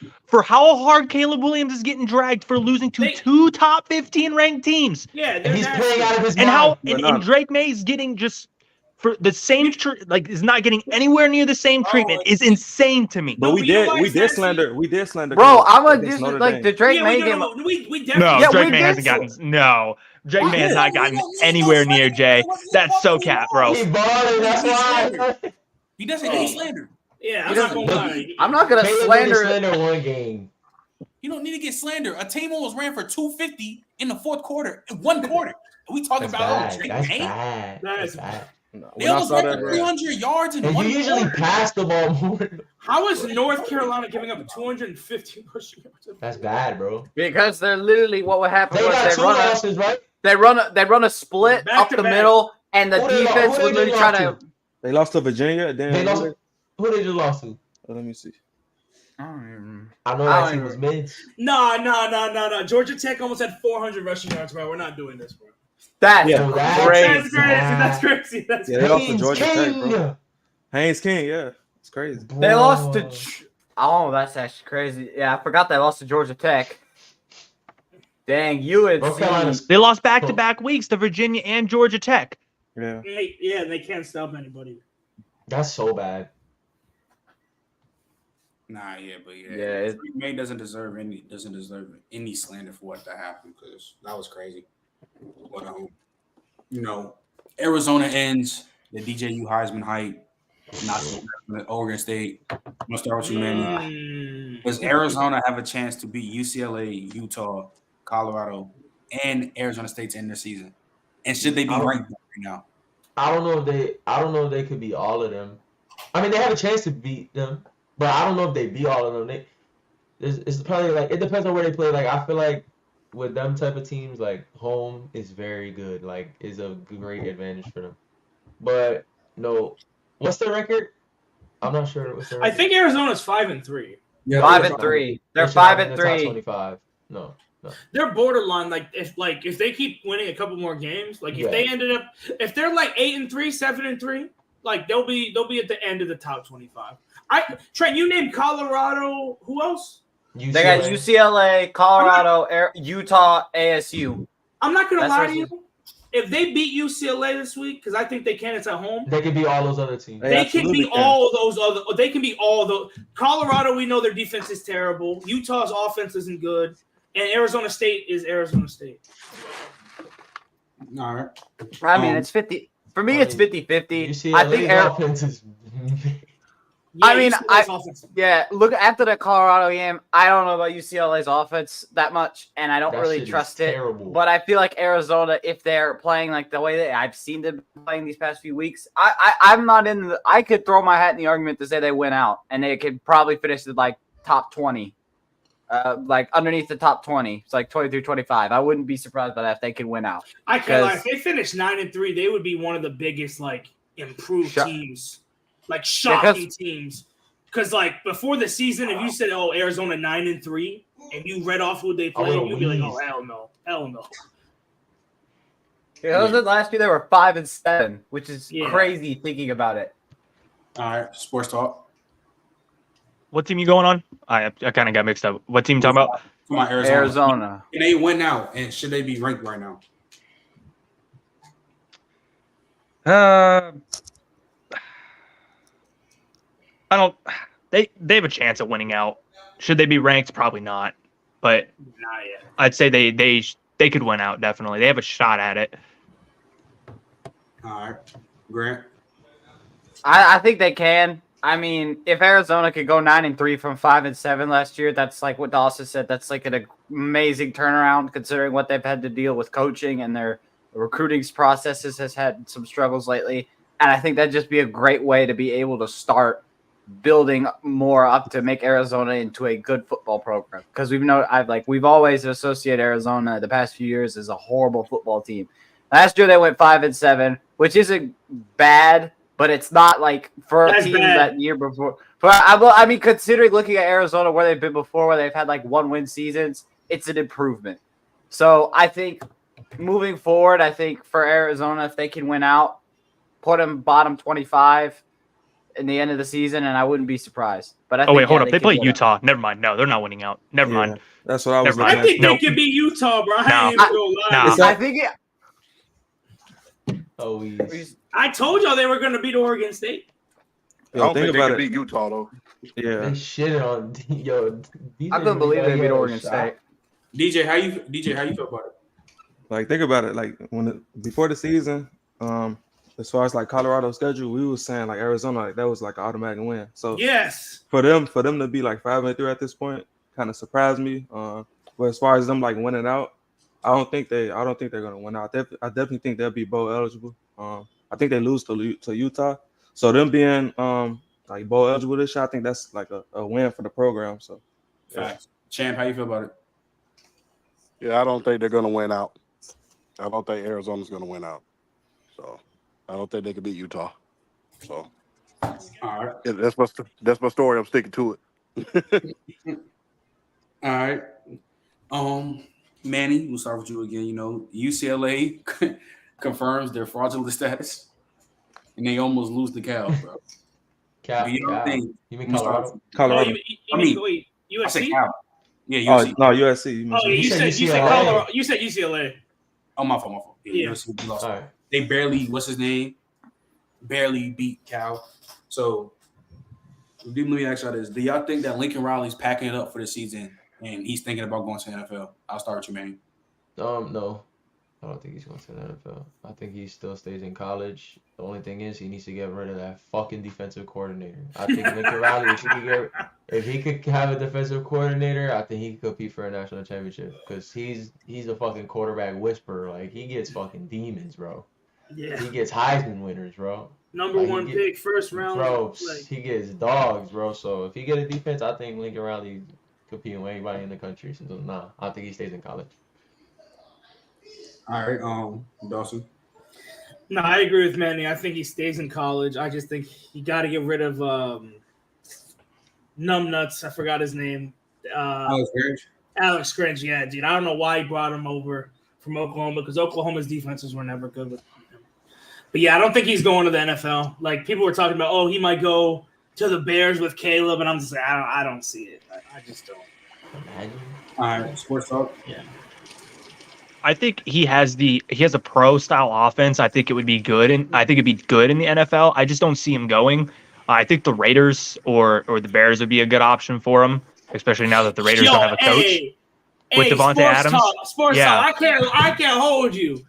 Caleb Williams is getting dragged for losing to 2 top 15 ranked teams, Yeah, And he's playing out of his and mind. how But and not- Drake May is getting just for the same is not getting anywhere near the same treatment is insane to me. But No, we but you know did why we it's did nasty? slander. We did slander. Bro, Caleb I'm gonna against do Notre like Dame. the Drake Yeah, May we game. definitely. No, Yeah, Drake we May did hasn't gotten Drake May has Yeah. not gotten anywhere near Jay. That's so cap, bro. He balling. That's why. He doesn't need slander. Yeah, He I'm not doesn't- gonna lie. I'm not gonna Caleb slander. slander one game. You don't need to get slander. A team almost ran for 250 in the 4th quarter. In 1 quarter. We talking That's about bad. Drake That's May? bad. That's That's bad. No, They when I almost saw ran that, for bro, 300 yards in And one you usually quarter. pass the ball more. How is North Carolina giving up 250 rushing yards? That's bad, bro. Because they're literally what would happen They was got two losses, right? they run a split Back up to the back. middle, and the Who they defense would literally just try lost to. they lost to Virginia. Then They lost. Who they just lost to? let me see. I don't even- I know I that don't team even- was mids. No. Georgia Tech almost had 400 rushing yards, bro. We're not doing this, bro. That's Yeah. That's crazy. That's crazy. That's Yeah, they lost to Haynes Georgia Tech, King. bro. Haynes King, yeah, it's crazy. They lost to. Bro. Oh, that's actually crazy. Yeah, I forgot they lost to Georgia Tech. Dang, UNC. North Carolina. They lost back-to-back weeks to Virginia and Georgia Tech. Yeah, Yeah, they can't stop anybody. That's so bad. Nah, yeah, but yeah, Yeah, Drake May doesn't deserve any slander for what that happened because that was crazy. But Arizona ends the DJU Heisman hype. Not so bad. Oregon State. I'm gonna start with you, man. Does Arizona have a chance to beat UCLA, Utah, Colorado, and Arizona State to end their season? And should they be ranked right now? I don't know if they could beat all of them. I mean, they have a chance to beat them, but I don't know if they beat all of them. It's probably like it depends on where they play. Like I feel like with them type of teams, like home is very good. Like is a great advantage for them. But no, what's their record? I'm not sure. What's their record? I think Arizona's 5-3. Yeah, 5-3. They're They should have been 5 in and the top 3. 25. No. They're borderline. Like if they keep winning a couple more games, like if they ended up if they're like 8-3, 7-3, like they'll be at the end of the top 25. Trent, you named Colorado. Who else? They got UCLA, Colorado, Utah, ASU. I'm not gonna That's lie what to you. If they beat UCLA this week, because I think they can, it's at home. They can beat all those other teams. They can beat all those other. They can beat all the Colorado. We know their defense is terrible. Utah's offense isn't good, and Arizona State is Arizona State. All right. I mean, it's 50. For me, it's 50-50. UCLA's I think offense is. Yeah, I mean, UCLA's offense. Yeah, look after that Colorado game. I don't know about UCLA's offense that much, and I don't That really shit is trust it. terrible. But I feel like Arizona, if they're playing like the way that I've seen them playing these past few weeks, I'm not in the. I could throw my hat in the argument to say they win out, and they could probably finish at like top 20, like underneath the top 20. It's like 20 through 25. I wouldn't be surprised by that if they could win out. I can't lie. If they finish 9-3, they would be one of the biggest like improved teams, like shocking teams. Because like before the season, if you said, "Oh, Arizona 9-3," and you read off who they played, you'd be like, "Oh, hell no." Yeah, those last year they were 5-7, which is crazy thinking about it. All right, sports talk. What team you going on? I kind of got mixed up. What team you talking about? Come on, Arizona. Can they win out, and should they be ranked right now? I don't. They have a chance of winning out. Should they be ranked? Probably not. But not yet. I'd say they could win out definitely. They have a shot at it. All right, Grant. I think they can. I mean, if Arizona could go 9-3 from 5-7 last year, that's like what Dawson said. That's like an amazing turnaround considering what they've had to deal with coaching and their recruiting processes has had some struggles lately. And I think that'd just be a great way to be able to start building more up to make Arizona into a good football program. Because we've always associated Arizona the past few years as a horrible football team. Last year they went 5-7, which isn't bad, but it's not like for a team that year before. But I mean, considering looking at Arizona where they've been before, where they've had like 1-win seasons, it's an improvement. So I think moving forward, I think for Arizona, if they can win out, put them bottom 25 in the end of the season, and I wouldn't be surprised. But I think, hold up. They play Utah. Never mind. No, they're not winning out. Never mind. That's what I was I think they could beat Utah, bro. I think it. I told y'all they were going to beat Oregon State. I don't think they could beat Utah though. Yeah, they shit on I couldn't believe they beat Oregon State. DJ, how you feel about it? Like think about it. Like before the season, as far as like Colorado's schedule, we were saying like Arizona, like that was like an automatic win. So yes, for them to be like 5-3 at this point, kind of surprised me. But as far as them like winning out, I don't think they're gonna win out. I definitely think they'll be bowl eligible. I think they lose to Utah, so them being like bowl eligible this year, I think that's like a win for the program. So yeah. Facts. Champ, how you feel about it? Yeah, I don't think they're going to win out. I don't think Arizona's going to win out. So I don't think they can beat Utah. So All right. yeah, that's my story. I'm sticking to it. All right. Manny, we'll start with you again. You know, UCLA confirms their fraudulent status, and they almost lose the Cal, bro. Cal. Do you Cal. think? You mean I'm gonna start Colorado? with- Colorado. You mean, wait, I said USC? Cal. Yeah, Oh USC. no, USC. You Oh, mentioned. yeah, you said said UCLA. Colorado. You said UCLA. Oh, my fault. Yeah. USC we lost. All right. They barely, what's his name? Barely beat Cal. So, let me ask y'all this. Do y'all think that Lincoln Riley's packing it up for the season and he's thinking about going to the NFL? I'll start with you, Manny. No. I don't think he's going to the NFL. I think he still stays in college. The only thing is he needs to get rid of that fucking defensive coordinator. I think Lincoln Riley, if he could have a defensive coordinator, I think he could compete for a national championship because he's a fucking quarterback whisperer. Like, he gets fucking demons, bro. Yeah. He gets Heisman winners, bro. Number Like, one pick, first round. Bro, Like, he gets dogs, bro. So if he get a defense, I think Lincoln Riley competing with anybody in the country. So nah, I think he stays in college. All right, Dawson. no, I agree with Manny. I think he stays in college. I just think you got to get rid of numbnuts. I forgot his name. Alex Grinch. Alex Grinch. Yeah, dude. I don't know why he brought him over from Oklahoma because Oklahoma's defenses were never good with him. But yeah, I don't think he's going to the NFL. Like people were talking about, oh, he might go to the Bears with Caleb, and I'm just like, I don't see it. I just don't. Imagine. All right, sports talk. Yeah. I think he has a pro style offense. I think it would be good, and I think it'd be good in the NFL. I just don't see him going. I think the Raiders or the Bears would be a good option for him, especially now that the Raiders don't have a coach. With Devontae Adams? Sports Yeah. talk. I can't hold you.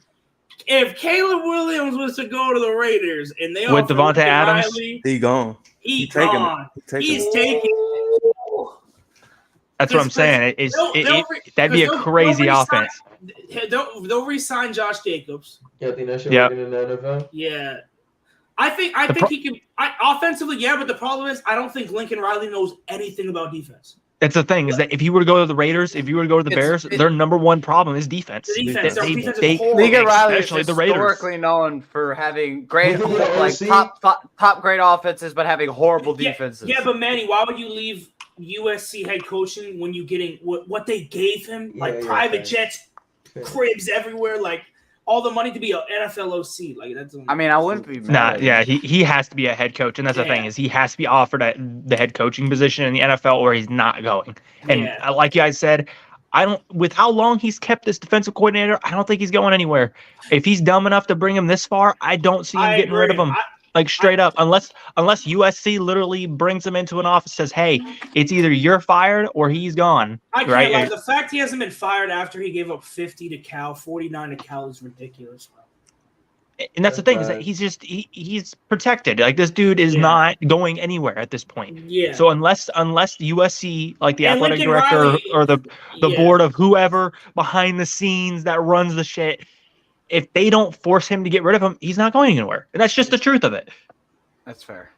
If Caleb Williams was to go to the Raiders and they With offer Devontae Lincoln Adams? Riley, He gone. he's taking it. gone. He He's taking it. taking. That's what I'm saying. That'd be a crazy offense. They'll re-sign Josh Jacobs. Yeah, I think that should Yep. work in the NFL. Yeah. I think he can offensively, yeah, but the problem is I don't think Lincoln Riley knows anything about defense. That's the thing is that if you were to go to the Raiders, if you were to go to the Bears, their number one problem is defense. The defense. Their defense is They- horrible. Lincoln Riley is especially the Raiders. historically known for having great, Look at the like OC. top great offenses, but having horrible defenses. Yeah, but Manny, why would you leave USC head coaching when you getting what they gave him? Like Yeah, private fair. jets, cribs everywhere, like all the money to be an NFL OC. Like that's. I mean, I wouldn't be mad. Nah, at yeah, him. he has to be a head coach, and that's the thing Yeah. is he has to be offered the head coaching position in the NFL, or he's not going. And Yeah. like you guys said, with how long he's kept this defensive coordinator, I don't think he's going anywhere. If he's dumb enough to bring him this far, I don't see him I getting rid of agree. him. Like straight up, unless USC literally brings him into an office, says, "Hey, it's either you're fired or he's gone." I can't right? lie. The fact he hasn't been fired after he gave up 50 to Cal, 49 to Cal is ridiculous. And that's the thing is that he's protected. Like this dude is not going anywhere at this point. Yeah. So unless USC, like the And athletic Lincoln director Riley- or the yeah. board of whoever behind the scenes that runs the shit, if they don't force him to get rid of him, he's not going anywhere. And that's just the truth of it. That's fair.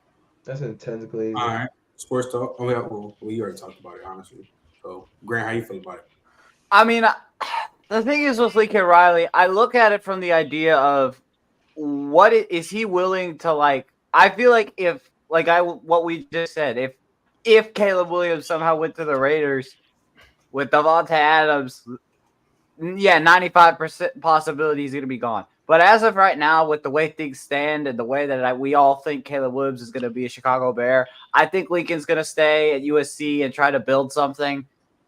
That's intense, Glaze. All right, sports talk. Oh yeah, well, we already talked about it, honestly. So, Grant, how you feel about it? I mean, the thing is with Lincoln Riley, I look at it from the idea of is he willing to like? I feel like if what we just said, if Caleb Williams somehow went to the Raiders with Devontae Adams, yeah, 95% possibility he's going to be gone. But as of right now, with the way things stand and the way that we all think Caleb Williams is going to be a Chicago Bear, I think Lincoln's going to stay at USC and try to build something.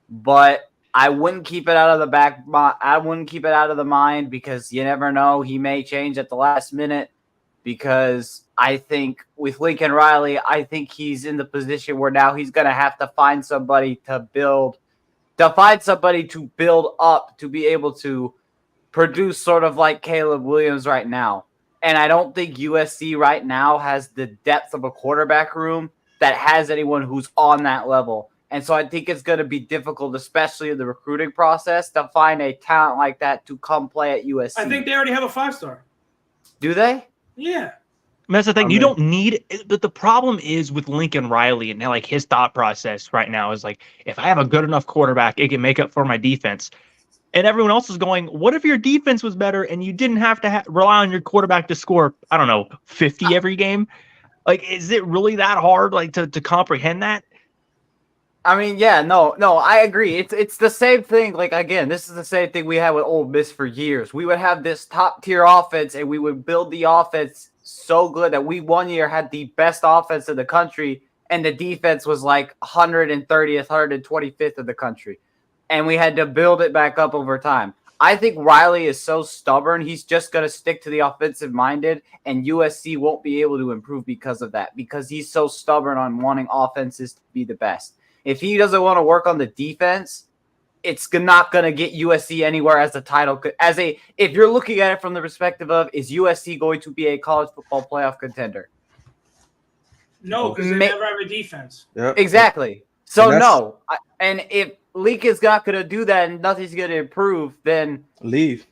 But I wouldn't keep it out of the mind because you never know. He may change at the last minute because I think with Lincoln Riley, I think he's in the position where now he's going to have to find somebody to build up to be able to produce sort of like Caleb Williams right now. And I don't think USC right now has the depth of a quarterback room that has anyone who's on that level. And so I think it's going to be difficult, especially in the recruiting process, to find a talent like that to come play at USC. I think they already have a 5-star. Do they? Yeah. That's the thing. I You mean- don't need, but the problem is with Lincoln Riley and like his thought process right now is like, if I have a good enough quarterback, it can make up for my defense. And everyone else is going, what if your defense was better and you didn't have to rely on your quarterback to score, I don't know, 50 every game? Like, is it really that hard, like, to comprehend that? I mean, yeah, no, I agree. It's the same thing. Like, again, this is the same thing we had with Ole Miss for years. We would have this top tier offense, and we would build the offense so good that we one year had the best offense in the country, and the defense was like 130th, 125th of the country, and we had to build it back up over time. I think Riley is so stubborn; he's just going to stick to the offensive minded, and USC won't be able to improve because of that, because he's so stubborn on wanting offenses to be the best. If he doesn't want to work on the defense, it's not going to get USC anywhere as a title. If you're looking at it from the perspective of, is USC going to be a college football playoff contender? No, because they never have a defense. Yep. Exactly. So And no. And if Lincoln's not going to do that and nothing's going to improve, then leave.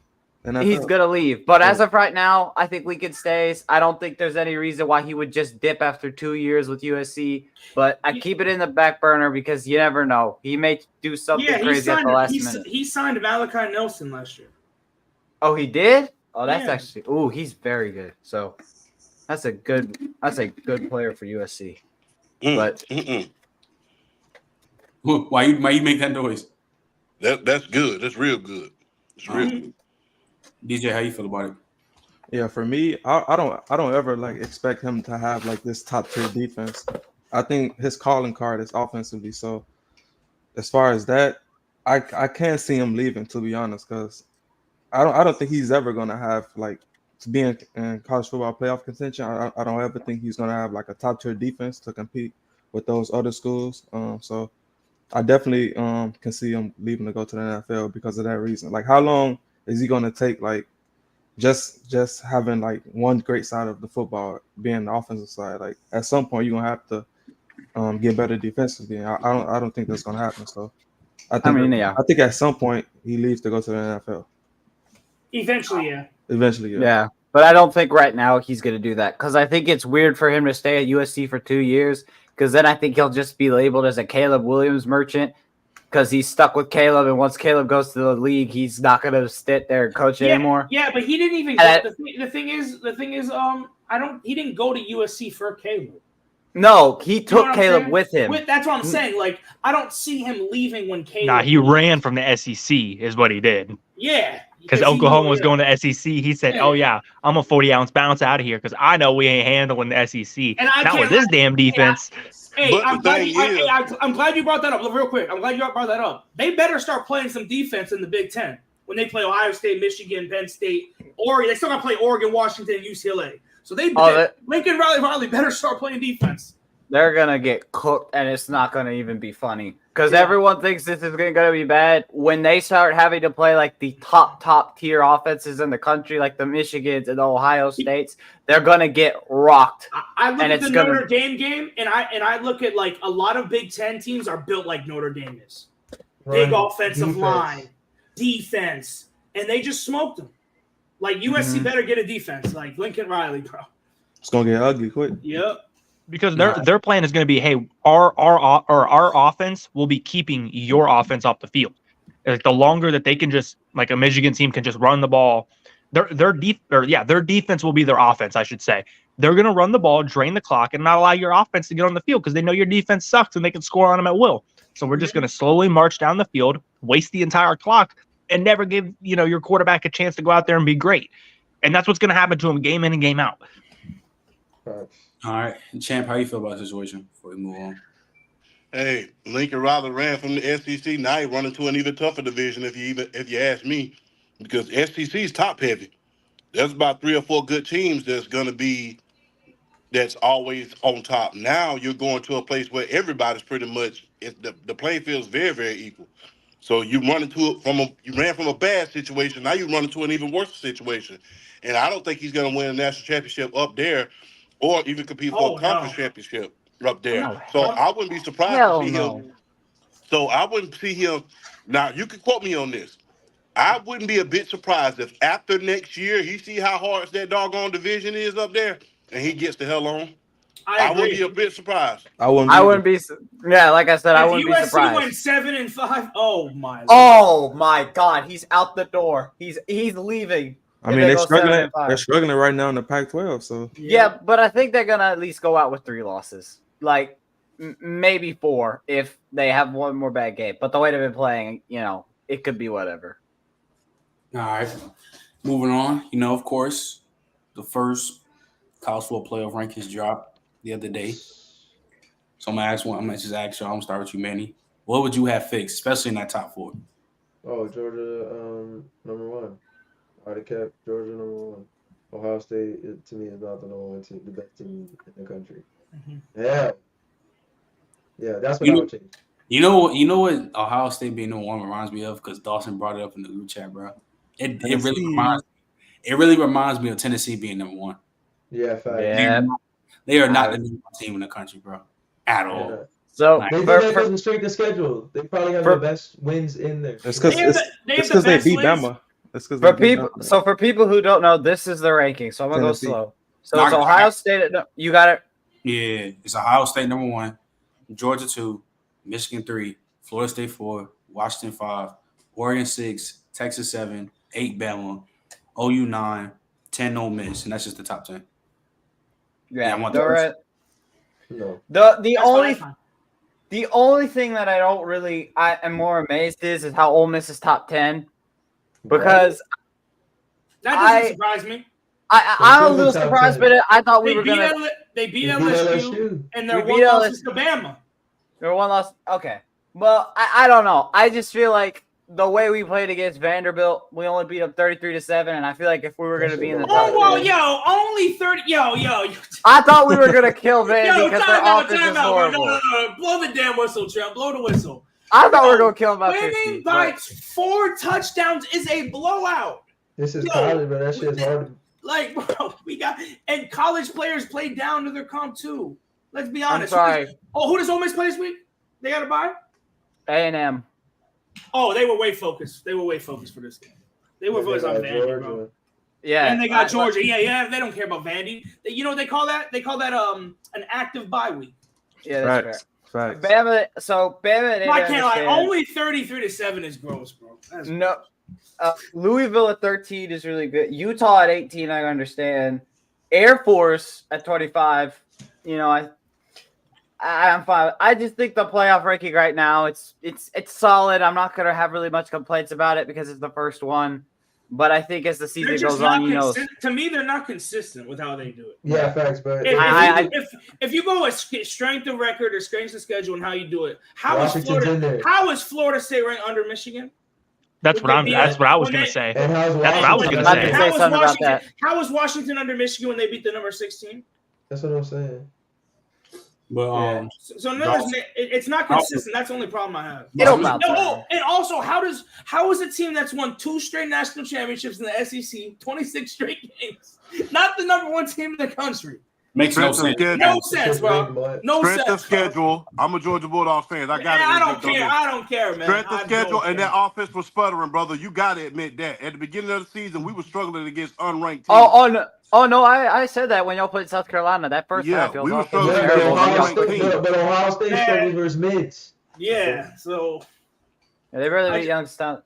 NFL. he's going to leave. But as of right now, I think Lincoln stays. I don't think there's any reason why he would just dip after 2 years with USC. But I keep it in the back burner because you never know. He may do something crazy at the last minute. He signed Malachi Nelson last year. Oh, he did? Oh, that's Yeah. actually. Oh, he's very good. So that's a good player for USC. But Why you make that noise? That's good. That's real good. It's real good. DJ, how you feel about it? Yeah, for me, I don't ever like expect him to have like this top tier defense. I think his calling card is offensively. So as far as that, I can't see him leaving, to be honest, because I don't think he's ever gonna have like to be in college football playoff contention. I don't ever think he's gonna have like a top tier defense to compete with those other schools. So I definitely can see him leaving to go to the NFL because of that reason. Like, how long is he gonna take? Like, just having like one great side of the football being the offensive side. Like, at some point, you're gonna have to get better defensively. I don't think that's gonna happen. So I think at some point he leaves to go to the NFL. Eventually, yeah. Eventually, yeah. Yeah, but I don't think right now he's going to do that because I think it's weird for him to stay at USC for 2 years because then I think he'll just be labeled as a Caleb Williams merchant because he's stuck with Caleb, and once Caleb goes to the league, he's not going to sit there and coach anymore. Yeah, but he didn't even. The thing is, he didn't go to USC for Caleb. No, he took Caleb with him. That's what I'm saying. Like, I don't see him leaving when Caleb. Nah, he ran from the SEC, is what he did. Yeah. Because Oklahoma was going to SEC. He said, "Oh yeah, I'm a 40-ounce bounce out of here because I know we ain't handling the SEC. Not with this damn defense." I'm glad you brought that up real quick. I'm glad you brought that up. They better start playing some defense in the Big Ten when they play Ohio State, Michigan, Penn State, Oregon. They still got to play Oregon, Washington, UCLA. So Lincoln Riley better start playing defense. They're going to get cooked, and it's not going to even be funny. Because everyone thinks this is going to be bad. When they start having to play like the top tier offenses in the country, like the Michigans and the Ohio States, they're going to get rocked. I look at the Notre Dame game, and I look at like a lot of Big Ten teams are built like Notre Dame is. Big offensive line, defense, and they just smoked them. Like USC better get a defense, like Lincoln Riley, bro. It's going to get ugly quick. Yep. Because their plan is going to be, hey, our offense will be keeping your offense off the field. Like the longer that they can just, like a Michigan team can just run the ball, their defense will be their offense, I should say. They're going to run the ball, drain the clock, and not allow your offense to get on the field because they know your defense sucks and they can score on them at will. So we're just going to slowly march down the field, waste the entire clock, and never give your quarterback a chance to go out there and be great. And that's what's going to happen to him game in and game out. All right, Champ, how you feel about the situation before we move on? Hey, Lincoln Riley ran from the SEC. Now he's running to an even tougher division if you ask me, because SEC is top heavy. There's about 3 or 4 good teams that's always on top. Now you're going to a place where everybody's pretty much the playing field is very, very equal. So you ran from a bad situation. Now you run into an even worse situation, and I don't think he's going to win a national championship up there, or even compete for a conference championship up there. So I wouldn't be surprised to see him So I wouldn't see him. Now you can quote me on this. I wouldn't be a bit surprised if after next year he see how hard that doggone division is up there, and he gets the hell on. I I wouldn't be agree. a bit surprised. I wouldn't. I Either. wouldn't be. Yeah, like I said, I If wouldn't be USC went surprised. 7-5, oh my. Oh my God, he's out the door. He's leaving. I if mean, they they're go struggling. 7-5. They're struggling right now in the Pac-12. So Yeah, but I think they're gonna at least go out with 3 losses, like maybe 4 if they have one more bad game. But the way they've been playing, it could be whatever. All right, moving on. Of course, the first college football playoff rankings dropped the other day. So I'm gonna just ask y'all. I'm gonna start with you, Manny. What would you have fixed, especially in that top 4? Oh, Georgia, number 1. I'd have kept Georgia number 1. Ohio State, to me, is not the number 1 team, the best team in the country. Yeah, that's what I would change. You know what Ohio State being number 1 reminds me of, because Dawson brought it up in the group chat, bro. It really reminds me of Tennessee being number 1. Yeah, fact. Yeah, they are not the number 1 team in the country, bro, at all. Yeah. So They did that because of strength of schedule. They probably have the best wins in there. it's because they beat Bama. It's because for people who don't know, this is the ranking. So I'm gonna Tennessee. go slow. So it's Ohio State. You got it. Yeah, it's Ohio State number 1, Georgia 2, Michigan 3, Florida State 4, Washington 5, Oregon 6, Texas 7, 8 Bama, OU 9, 10 Ole Miss, and that's just the top 10. Yeah, I want they're those. right. No. The only thing that I am more amazed is how Ole Miss is top 10, because that doesn't surprise me. I'm a little surprised, but I thought we were gonna. They beat LSU, and their We one beat loss is to Bama. Their one loss. Okay, well, I don't know. I just feel like the way we played against Vanderbilt, we only beat them 33-7, and I feel like if we were gonna be in the top, only 30. I thought we were gonna kill Vandy because their offense is horrible. No. Blow the damn whistle, Trent. Blow the whistle. I thought we were gonna kill them by Winning 50. by 4 touchdowns is a blowout. This is college, but that shit is hard. Like, bro, and college players play down to their comp too. Let's be honest. I'm sorry. Who does Ole Miss play this week? They got to buy? A&M. Oh, they were way focused. They were way focused for this game. They were focused on Vandy, bro. Yeah. And they got Georgia. Yeah. They don't care about Vandy. You know what they call that? They call that an active bye week. Yeah, that's fair. Facts. Bama. I can't lie. Only 33-7 is gross, bro. No. Louisville at 13 is really good. Utah at 18, I understand. Air Force at 25. I'm fine. I just think the playoff ranking right now, it's solid. I'm not gonna have really much complaints about it because it's the first one. But I think as the season goes on, to me, they're not consistent with how they do it. Yeah, facts. But if you go with strength of record or strength of schedule and how you do it, how is Florida State ranked under Michigan? That's what I was gonna say. That's what I was gonna say. How was Washington under Michigan when they beat the number 16? That's what I'm saying. But it's not consistent. That's the only problem I have. And also, how is a team that's won 2 straight national championships in the SEC, 26 straight games, not the number 1 team in the country? Makes no sense. No sense, bro. No sense. Strength of schedule. I'm a Georgia Bulldogs fan. I got it. I don't care, man. Strength of schedule and that offense was sputtering, brother. You got to admit that. At the beginning of the season, we were struggling against unranked teams. No, I said that when y'all played South Carolina. That first half, we were struggling against unranked teams. But Ohio State struggled versus mids. Yeah, so they really beat Youngstown.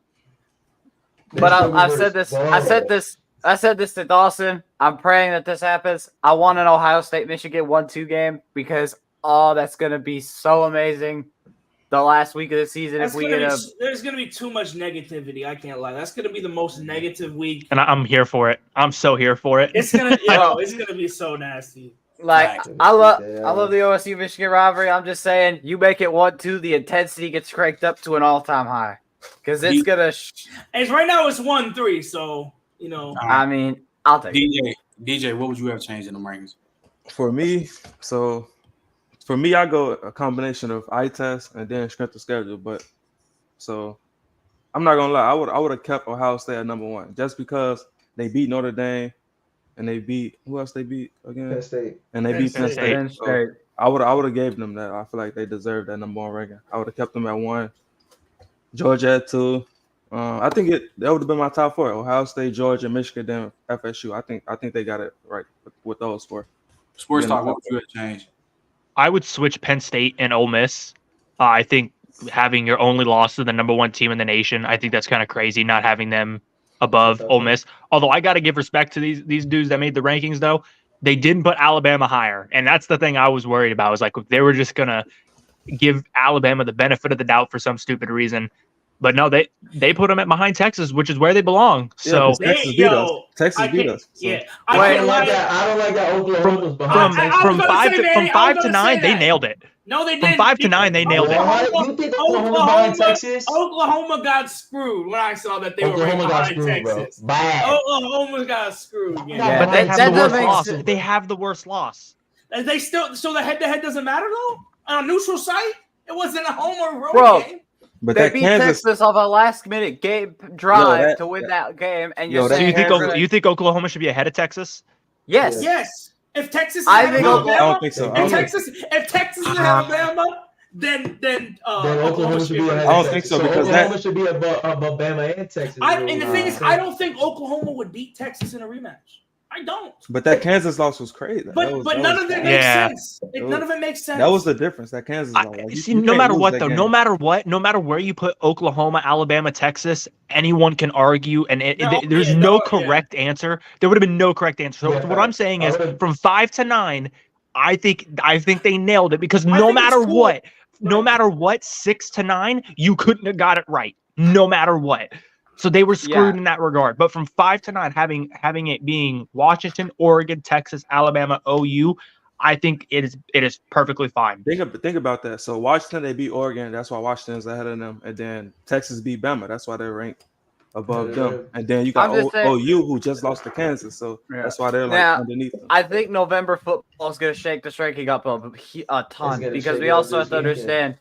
But I've said this. I said this to Dawson. I'm praying that this happens. I want an Ohio State-Michigan 1-2 game because that's going to be so amazing the last week of the season. There's going to be too much negativity. I can't lie. That's going to be the most negative week. And I'm here for it. I'm so here for it. It's going to be so nasty. Like, I love the OSU-Michigan rivalry. I'm just saying, you make it 1-2, the intensity gets cranked up to an all-time high. Because it's going to... right now it's 1-3, so... I mean, I'll take it. DJ, what would you have changed in the rankings? For me, I go a combination of eye test and then strength of schedule. But so I'm not gonna lie, I would have kept Ohio State at number 1 just because they beat Notre Dame. and they beat who else they beat again? Penn State. And they Penn beat Penn State. State. Penn So State. I would have gave them that. I feel like they deserve that number 1 ranking. I would have kept them at 1. Georgia at 2. I think that would have been my top 4: Ohio State, Georgia, Michigan, then FSU. I think they got it right with those 4. Sports Yeah, talk. What would you have changed? I would switch Penn State and Ole Miss. I think having your only loss to the number 1 team in the nation, I think that's kind of crazy not having them above Ole Miss. Although I got to give respect to these dudes that made the rankings, though. They didn't put Alabama higher, and that's the thing I was worried about. I was like, if they were just gonna give Alabama the benefit of the doubt for some stupid reason. But no, they put them at behind Texas, which is where they belong. So 'cause Texas beat us. Texas beat us. So. Yeah, I don't like that Oklahoma's behind. from 5 to 9, they nailed it. No, they From didn't. 5 to 9, they nailed it. You think Oklahoma's behind Texas? Oklahoma got screwed when I saw that they were Oklahoma got behind screwed, Texas. bro. Bad. Oklahoma got screwed. Yeah, but They that have the worst doesn't loss. make sense. They have the worst loss. They still so the head-to-head doesn't matter though on a neutral site. It wasn't a home or road Bro. game. But They that beat Kansas, Texas off a last-minute game drive that- to win that game, and Yo, you're that- So saying you think Oklahoma should be ahead of Texas? yes, Yes, if Texas is I ahead think of Oklahoma- I Alabama, don't think so. if Texas is Alabama, then Then Oklahoma should be ahead. I don't of think Texas. so, because Oklahoma should be above Bama and Texas. And the thing is, I don't think Oklahoma would beat Texas in a rematch. I don't. But that Kansas loss was crazy. But none of it makes sense. None of it makes sense. That was the difference. That Kansas loss. Like, See, you no can't matter lose what, that though, game. no matter where you put Oklahoma, Alabama, Texas, anyone can argue, and there's yeah, no no, correct answer. There would have been no correct answer. So Yeah, what I'm saying is, from 5 to 9, I think they nailed it because I no think it's matter cool. what, no matter what, 6 to 9, you couldn't have got it right, no matter what. So they were screwed in that regard. But from 5 to 9, having it being Washington, Oregon, Texas, Alabama, OU, I think it is perfectly fine. Think about that. So Washington, they beat Oregon. That's why Washington's ahead of them. And then Texas beat Bama. That's why they're ranked above them. And then you got I'm just saying- OU, who just lost to Kansas. So that's why they're like Now, underneath them. I think November football is going to shake this ranking up a ton gonna because shake we it up also this have to weekend. understand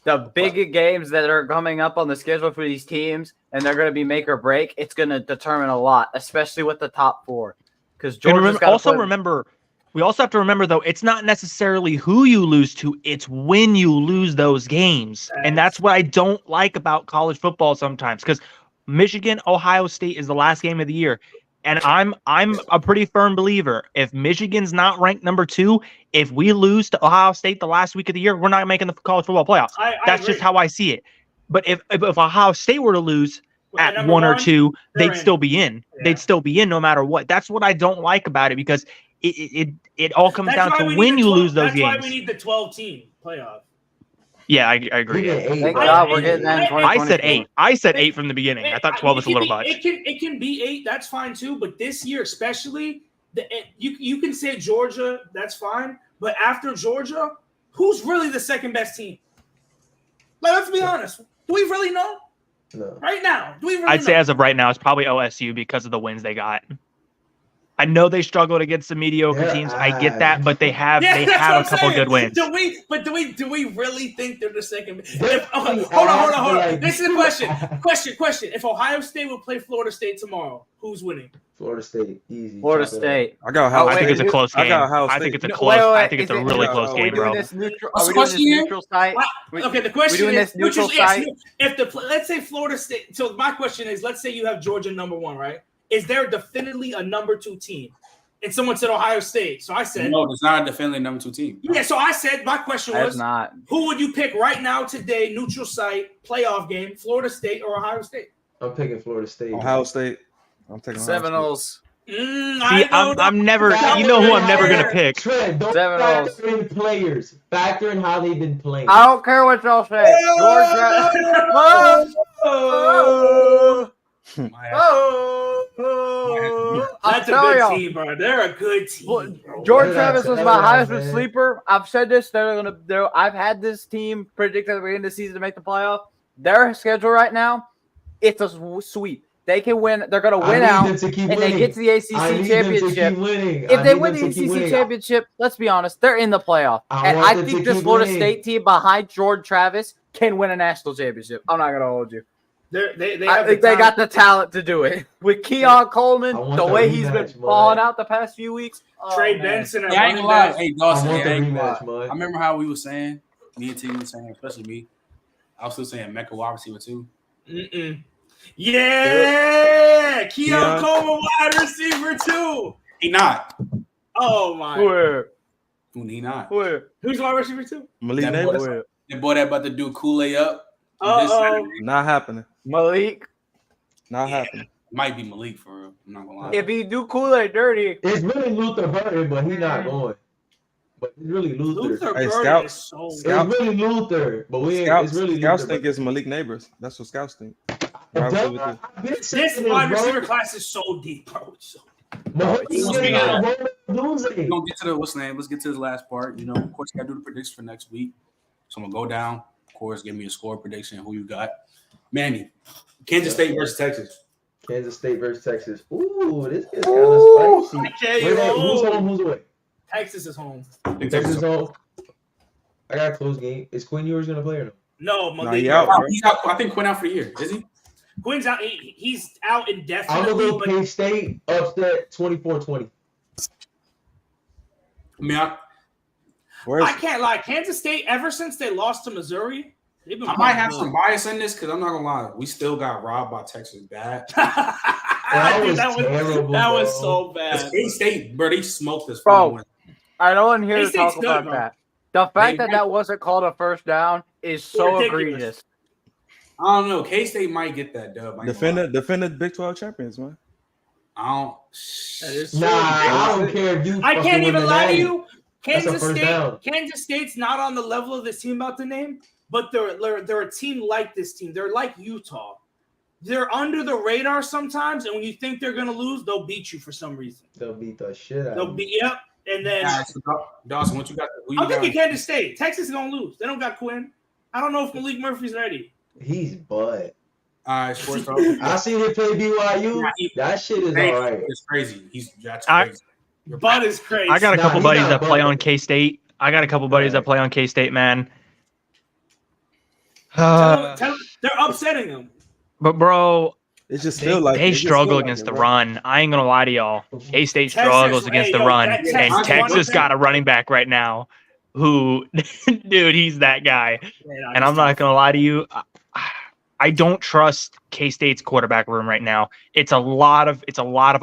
the big games that are coming up on the schedule for these teams, and they're going to be make or break. It's going to determine a lot, especially with the top 4. Because Georgia's got we also have to remember, though, it's not necessarily who you lose to, it's when you lose those games. And that's what I don't like about college football sometimes, because Michigan, Ohio State is the last game of the year. And I'm a pretty firm believer. If Michigan's not ranked number 2, if we lose to Ohio State the last week of the year, we're not making the college football playoffs. That's just how I see it. But if Ohio State were to lose at 1 or 2, they'd still be in. Yeah. They'd still be in no matter what. That's what I don't like about it, because it all comes down to when you lose those games. That's why we need the 12-team playoff. Yeah, I agree. Thank God we're getting that in 2024. I said 8. I said 8 from the beginning. I thought 12 was a little much. It can be 8. That's fine too. But this year, especially, you can say Georgia. That's fine. But after Georgia, who's really the second best team? Like, let's be honest. Do we really know? No. Right now, do we really I'd know? say as of right now, it's probably OSU because of the wins they got. I know they struggled against the mediocre teams. I get that, but they have a couple good wins. Do we really think they're the second? Hold on. This is a question. Question. If Ohio State will play Florida State tomorrow, who's winning? Florida State, easy. Florida State. I got Ohio I think it's a close game. I think it's a close. I think it's a really close game, bro. Are we doing this neutral site? Okay, the question is neutral site. If let's say Florida State. So my question is, let's say you have Georgia number 1, right? Is there definitely a number 2 team? And someone said Ohio State. So I said no, it's not a definitely number 2 team. Yeah, so I said my question was not. Who would you pick right now today, neutral site, playoff game, Florida State or Ohio State? I'm picking Florida State. Ohio State. I'm taking Seminoles. I'm never. You know who I'm never gonna pick. Trent, don't factor in players. Factor in how they've been playing. I don't care what y'all say. That's a good team, bro. They're a good team. George Travis was my Heisman sleeper. I've said this. I've had this team predicted at the beginning of the season to make the playoff. Their schedule right now, it's a sweep. They can win. They're going to win out, and they get to the ACC championship. If they win the ACC championship, let's be honest, they're in the playoff. And I think this Florida State team behind George Travis can win a national championship. I'm not going to hold you. They I have think the they got talent. the talent to do it. With Keon Coleman, I want the the way he's been rematch, man. falling out the past few weeks. Oh, Trey man. Benson at Yeah, I ain't running gonna lie. back. Hey, Dawson, I want yeah, I the ain't gonna lie. rematch, man. I remember how we were saying, me and T were saying, especially me. I was still saying Mecca wide receiver too. Yeah, Keon Keon. Coleman wide receiver too. He not. Oh my! He not. Who's wide receiver too? Malik That Neighbors. boy, that boy that about to do Kool-Aid up. This Uh-oh. Saturday. Not happening. Malik. Not Yeah. happening. Might be Malik for real. I'm not gonna lie. If he do Kool-Aid dirty, It's really Luther Burden, but he's not going. But it's really Luther. Luther Hey, Burden is scouts. so. Scouts. It's really Luther, but we ain't. It's really Scouts Luther. think it's Malik Neighbors. That's what scouts think. I've Wide receiver too. been saying This wide bro. receiver class is so deep, bro. It's so- Mahomes He's is speaking gonna of get a losing. We're gonna get to the what's the name. Let's get to the last part. You know, of course, you gotta do the predictions for next week. So I'm gonna go down. Of course, give me a score prediction. Who you got? Manny, Kansas State versus Texas. Kansas State versus Texas. Ooh, this is kind of spicy. I tell you, Who's home? Who's away? Texas is home. Texas home. I got a close game. Is Quinn Ewers gonna play or no? No, Nah, Malik. he out, bro. He's out. I think Quinn out for the year. Is he? Quinn's out. He's out I'm indefinitely. gonna go But K-State upset 24-20. I mean, I can't lie. Kansas State, ever since they lost to Missouri, they've been. I might have some bias in this because I'm not gonna lie. We still got robbed by Texas bad. That was terrible, That was bro. so bad. K-State, bro, they smoked us. Bro. I don't want to hear to K-State's talk good, about bro. that. The fact They that that wasn't called a first down is so Ridiculous. egregious. I don't know. K-State might get that dub. Defended Big 12 champions, man. I don't. That is Nah, I don't care if you. I can't even lie to you. That's a Kansas first State, down. Kansas State's not on the level of this team about to name, but they're a team like this team. They're like Utah. They're under the radar sometimes, and when you think they're gonna lose, they'll beat you for some reason. They'll beat the shit out They'll of beat up, and then All right, so Dawson, what you got? Who you I'm thinking got? Kansas State. Texas is gonna lose. They don't got Quinn. I don't know if Malik Murphy's ready. He's butt. All right, sports talk. I seen him play BYU. That shit is all right. It's crazy. That's I- crazy. Bud is crazy. I got a Nah, couple he's buddies not that play bumping. on K-State. That play on K-State, man. Tell them they're upsetting them. But bro, It just they, feel like they it just struggle feel like against it, the bro. run. I ain't gonna lie to y'all. K-State Texas, struggles against the run, Texas and is Texas one got a running back right now who, dude, he's that guy. And I'm not gonna lie to you, I don't trust K-State's quarterback room right now. It's a lot of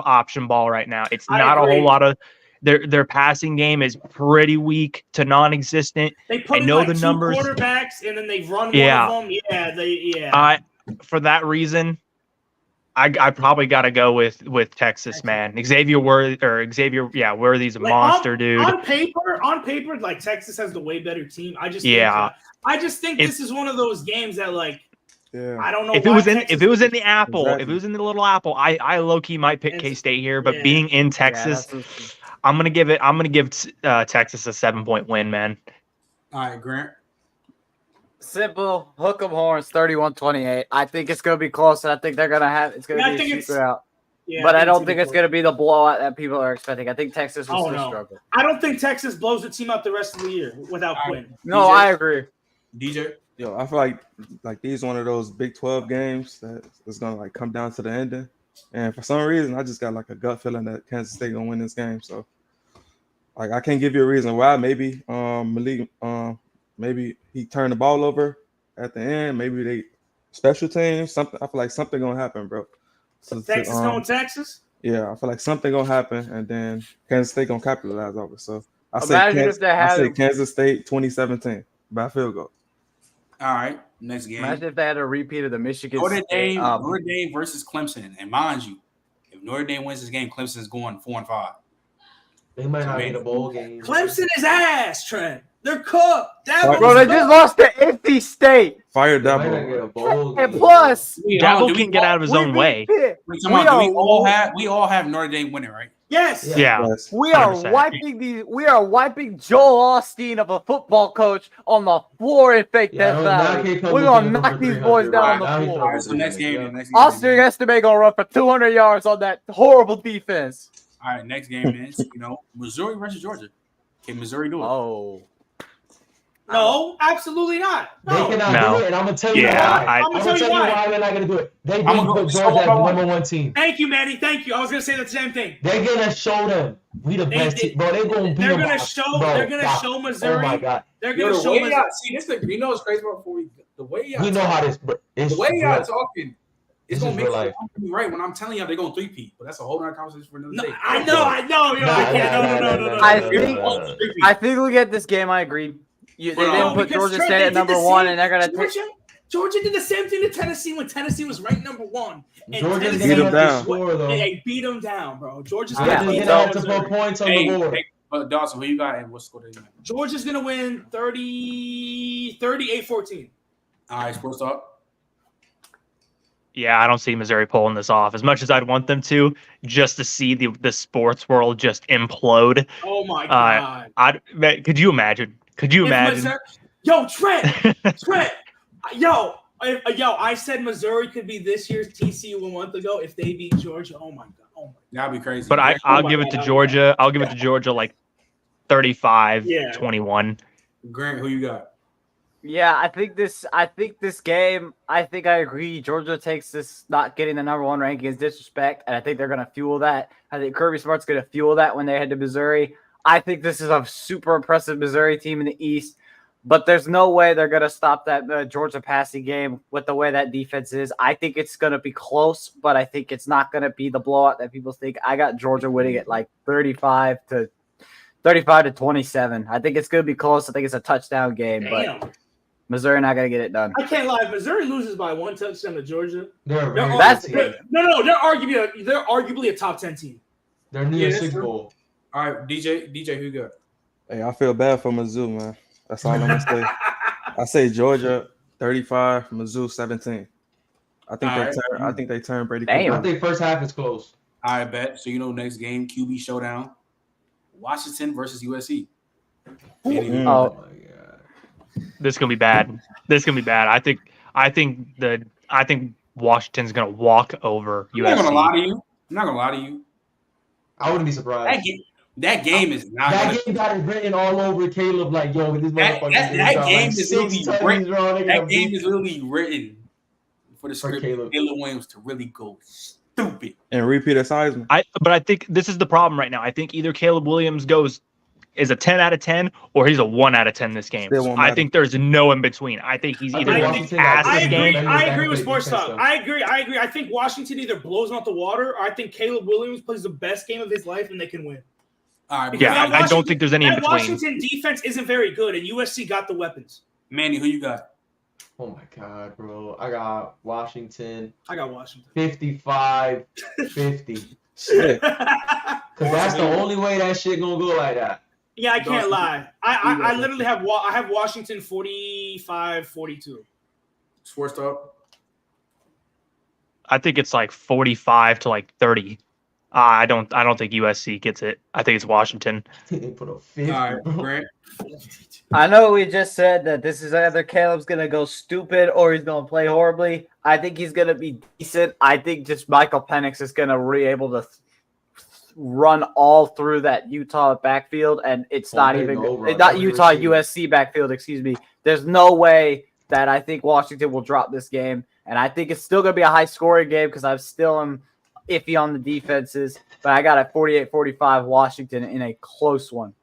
option ball right now. It's I not a agree. whole lot of their passing game is pretty weak to non-existent. They put I in know like the two numbers. quarterbacks, and then they run Yeah. one of them. Yeah. For that reason, I probably got to go with Texas, man. Worthy's a Like, monster, dude. On paper, like Texas has the way better team. I just think If- this is one of those games that like Yeah. I don't know. If it why was in Texas- if it was in the Apple, if Exactly. it was in the Little Apple, I low key might pick It's- K-State here, but yeah. being in Texas, I'm gonna give Texas a 7-point win, man. All right, Grant. Simple hook 'em horns, 31-28. I think it's gonna be close, and I think they're gonna have it's gonna Yeah, I be a think it's- shootout. Yeah, But I don't think gonna it's be gonna be the blowout that people are expecting. I think Texas will Oh, still no. struggle. I don't think Texas blows the team out the rest of the year without All right. Quinn. No, DJ? I agree. DJ. Yo, I feel like these one of those Big 12 games that is gonna like come down to the ending. And for some reason, I just got like a gut feeling that Kansas State gonna win this game. So like I can't give you a reason why. Maybe Malik maybe he turned the ball over at the end. Maybe they special teams, something. I feel like something gonna happen, bro. So, Texas going Texas. yeah, I feel like something gonna happen, and then Kansas State gonna capitalize off it. So I Imagine if they had Kansas State 2017 by field goal. All right, next game. Imagine if they had a repeat of the Michigan Notre State. Dame versus Clemson, and mind you, if Notre Dame wins this game, Clemson is going 4-5. They might not get a bowl game. Clemson is ass, Trent. They're cooked. That Bro, they just lost to NC State. Fire They might not get Dabo. a bowl And game. plus, Dabo can get out of his own way. We all have Notre Dame winning, right? Yes. Yeah. Yes. We are 100%. wiping Joel Osteen of a football coach on the floor in Fake Yeah, Death no, now Valley. he comes We're with gonna the knock number these boys 300, down right? on Now the he's floor. All right, so next game. Yeah. Next game. Austin Estime gonna run for 200 yards on that horrible defense. All right, next game is Missouri versus Georgia. Can Missouri do it? Oh, No, absolutely not. They No. cannot No. do it, and I'm gonna tell you Yeah, why. I'm gonna tell you why. They're not gonna do it. They I'm didn't gonna put go Georgia as the one. number 1 team. Thank you, Manny. Thank you. I was gonna say the same thing. They're gonna show them we the best team, bro. They're gonna beat They're them. gonna by- show. bro, They're gonna stop. show Missouri. Oh my god, They're Yo, gonna the show way Missouri. y'all see this, you know what's crazy about before the way y'all we know talk, how this. It's the way y'all real. talking, This it's gonna is make real it life. be right when I'm telling y'all they're gonna 3-peat. But that's a whole other conversation for another No, day. I know. Yo, I can't. No. I no, think- no, no. I think we get this game. I agree. They But, didn't put because Georgia Trent, State they at did number the 1, same- and they're gonna take. Georgia did the same thing to Tennessee when Tennessee was ranked number 1. And Georgia's Tennessee Beat 'em gonna down. have to score though. They beat them down, bro. Georgia's Yeah. gonna Georgia's beat gonna have them. to put points on the board. But Dawson, who you got and what score they got? Georgia's gonna win 38-14. All right, sports talk. Yeah, I don't see Missouri pulling this off as much as I'd want them to, just to see the sports world just implode. Oh my god! Could you imagine? Could you If imagine? Missouri- Yo, Trent, I said Missouri could be this year's TCU a month ago if they beat Georgia. Oh my god! That'd be crazy. But I'll my give it God, to Georgia. I'll give it to Georgia like 35-21. Grant, who you got? Yeah, I think this game. I agree. Georgia takes this not getting the number 1 ranking as disrespect, and I think they're gonna fuel that. I think Kirby Smart's gonna fuel that when they head to Missouri. I think this is a super impressive Missouri team in the East, but there's no way they're gonna stop that Georgia passing game with the way that defense is. I think it's gonna be close, but I think it's not gonna be the blowout that people think. I got Georgia winning it like 35-27. I think it's gonna be close. I think it's a touchdown game, Damn. but Missouri not gonna get it done. I can't lie. If Missouri loses by 1 touchdown to Georgia, They're a very That's- good team. no. They're arguably a top 10 team. They're near Yeah, a that's Super true. Bowl. All right, DJ, who you got? Hey, I feel bad for Mizzou, man. That's all I'm gonna say. I say Georgia 35, Mizzou 17. I think All right. I think they turn pretty Damn. I think first half is close. I bet. So next game, QB showdown, Washington versus USC. Mm. Oh, my god. This is gonna be bad. I think Washington's gonna walk over I'm not gonna lie USC. to you. I wouldn't be surprised. That game is not. That game got it written all over Caleb. Like, yo, this That- motherfucker. that- that game is literally written. That game is literally written for the script. Caleb. Caleb Williams to really go stupid. And repeat as Heisman. But I think this is the problem right now. I think either Caleb Williams is a 10 out of 10 or he's a 1 out of 10 this game. Still won't I matter. think there's no in between. I think he's I either think going to Washington pass got this this game. game. I agree with Defense, sports talk. though. I agree. I think Washington either blows them out the water, or I think Caleb Williams plays the best game of his life and they can win. All right, Yeah, Because I don't think there's any in that between. Washington defense isn't very good, and USC got the weapons. Manny, who you got? Oh my god, bro. I got Washington I got Washington. 55-50. Shit. Cause that's the only way that shit gonna go like that. Yeah, I can't lie. I literally have Washington 45-42. Sports talk. I think it's like 45 to like 30. I don't think USC gets it. I think it's Washington. They put a 50. All right, bro. Grant. I know we just said that this is either Caleb's gonna go stupid or he's gonna play horribly. I think he's gonna be decent. I think just Michael Penix is gonna be able to run all through that Utah backfield, and it's Oh, not they even go run not every Utah receiver. USC backfield. Excuse me. There's no way that I think Washington will drop this game, and I think it's still gonna be a high scoring game because I still am iffy on the defenses. But I got a 48-45 Washington in a close one.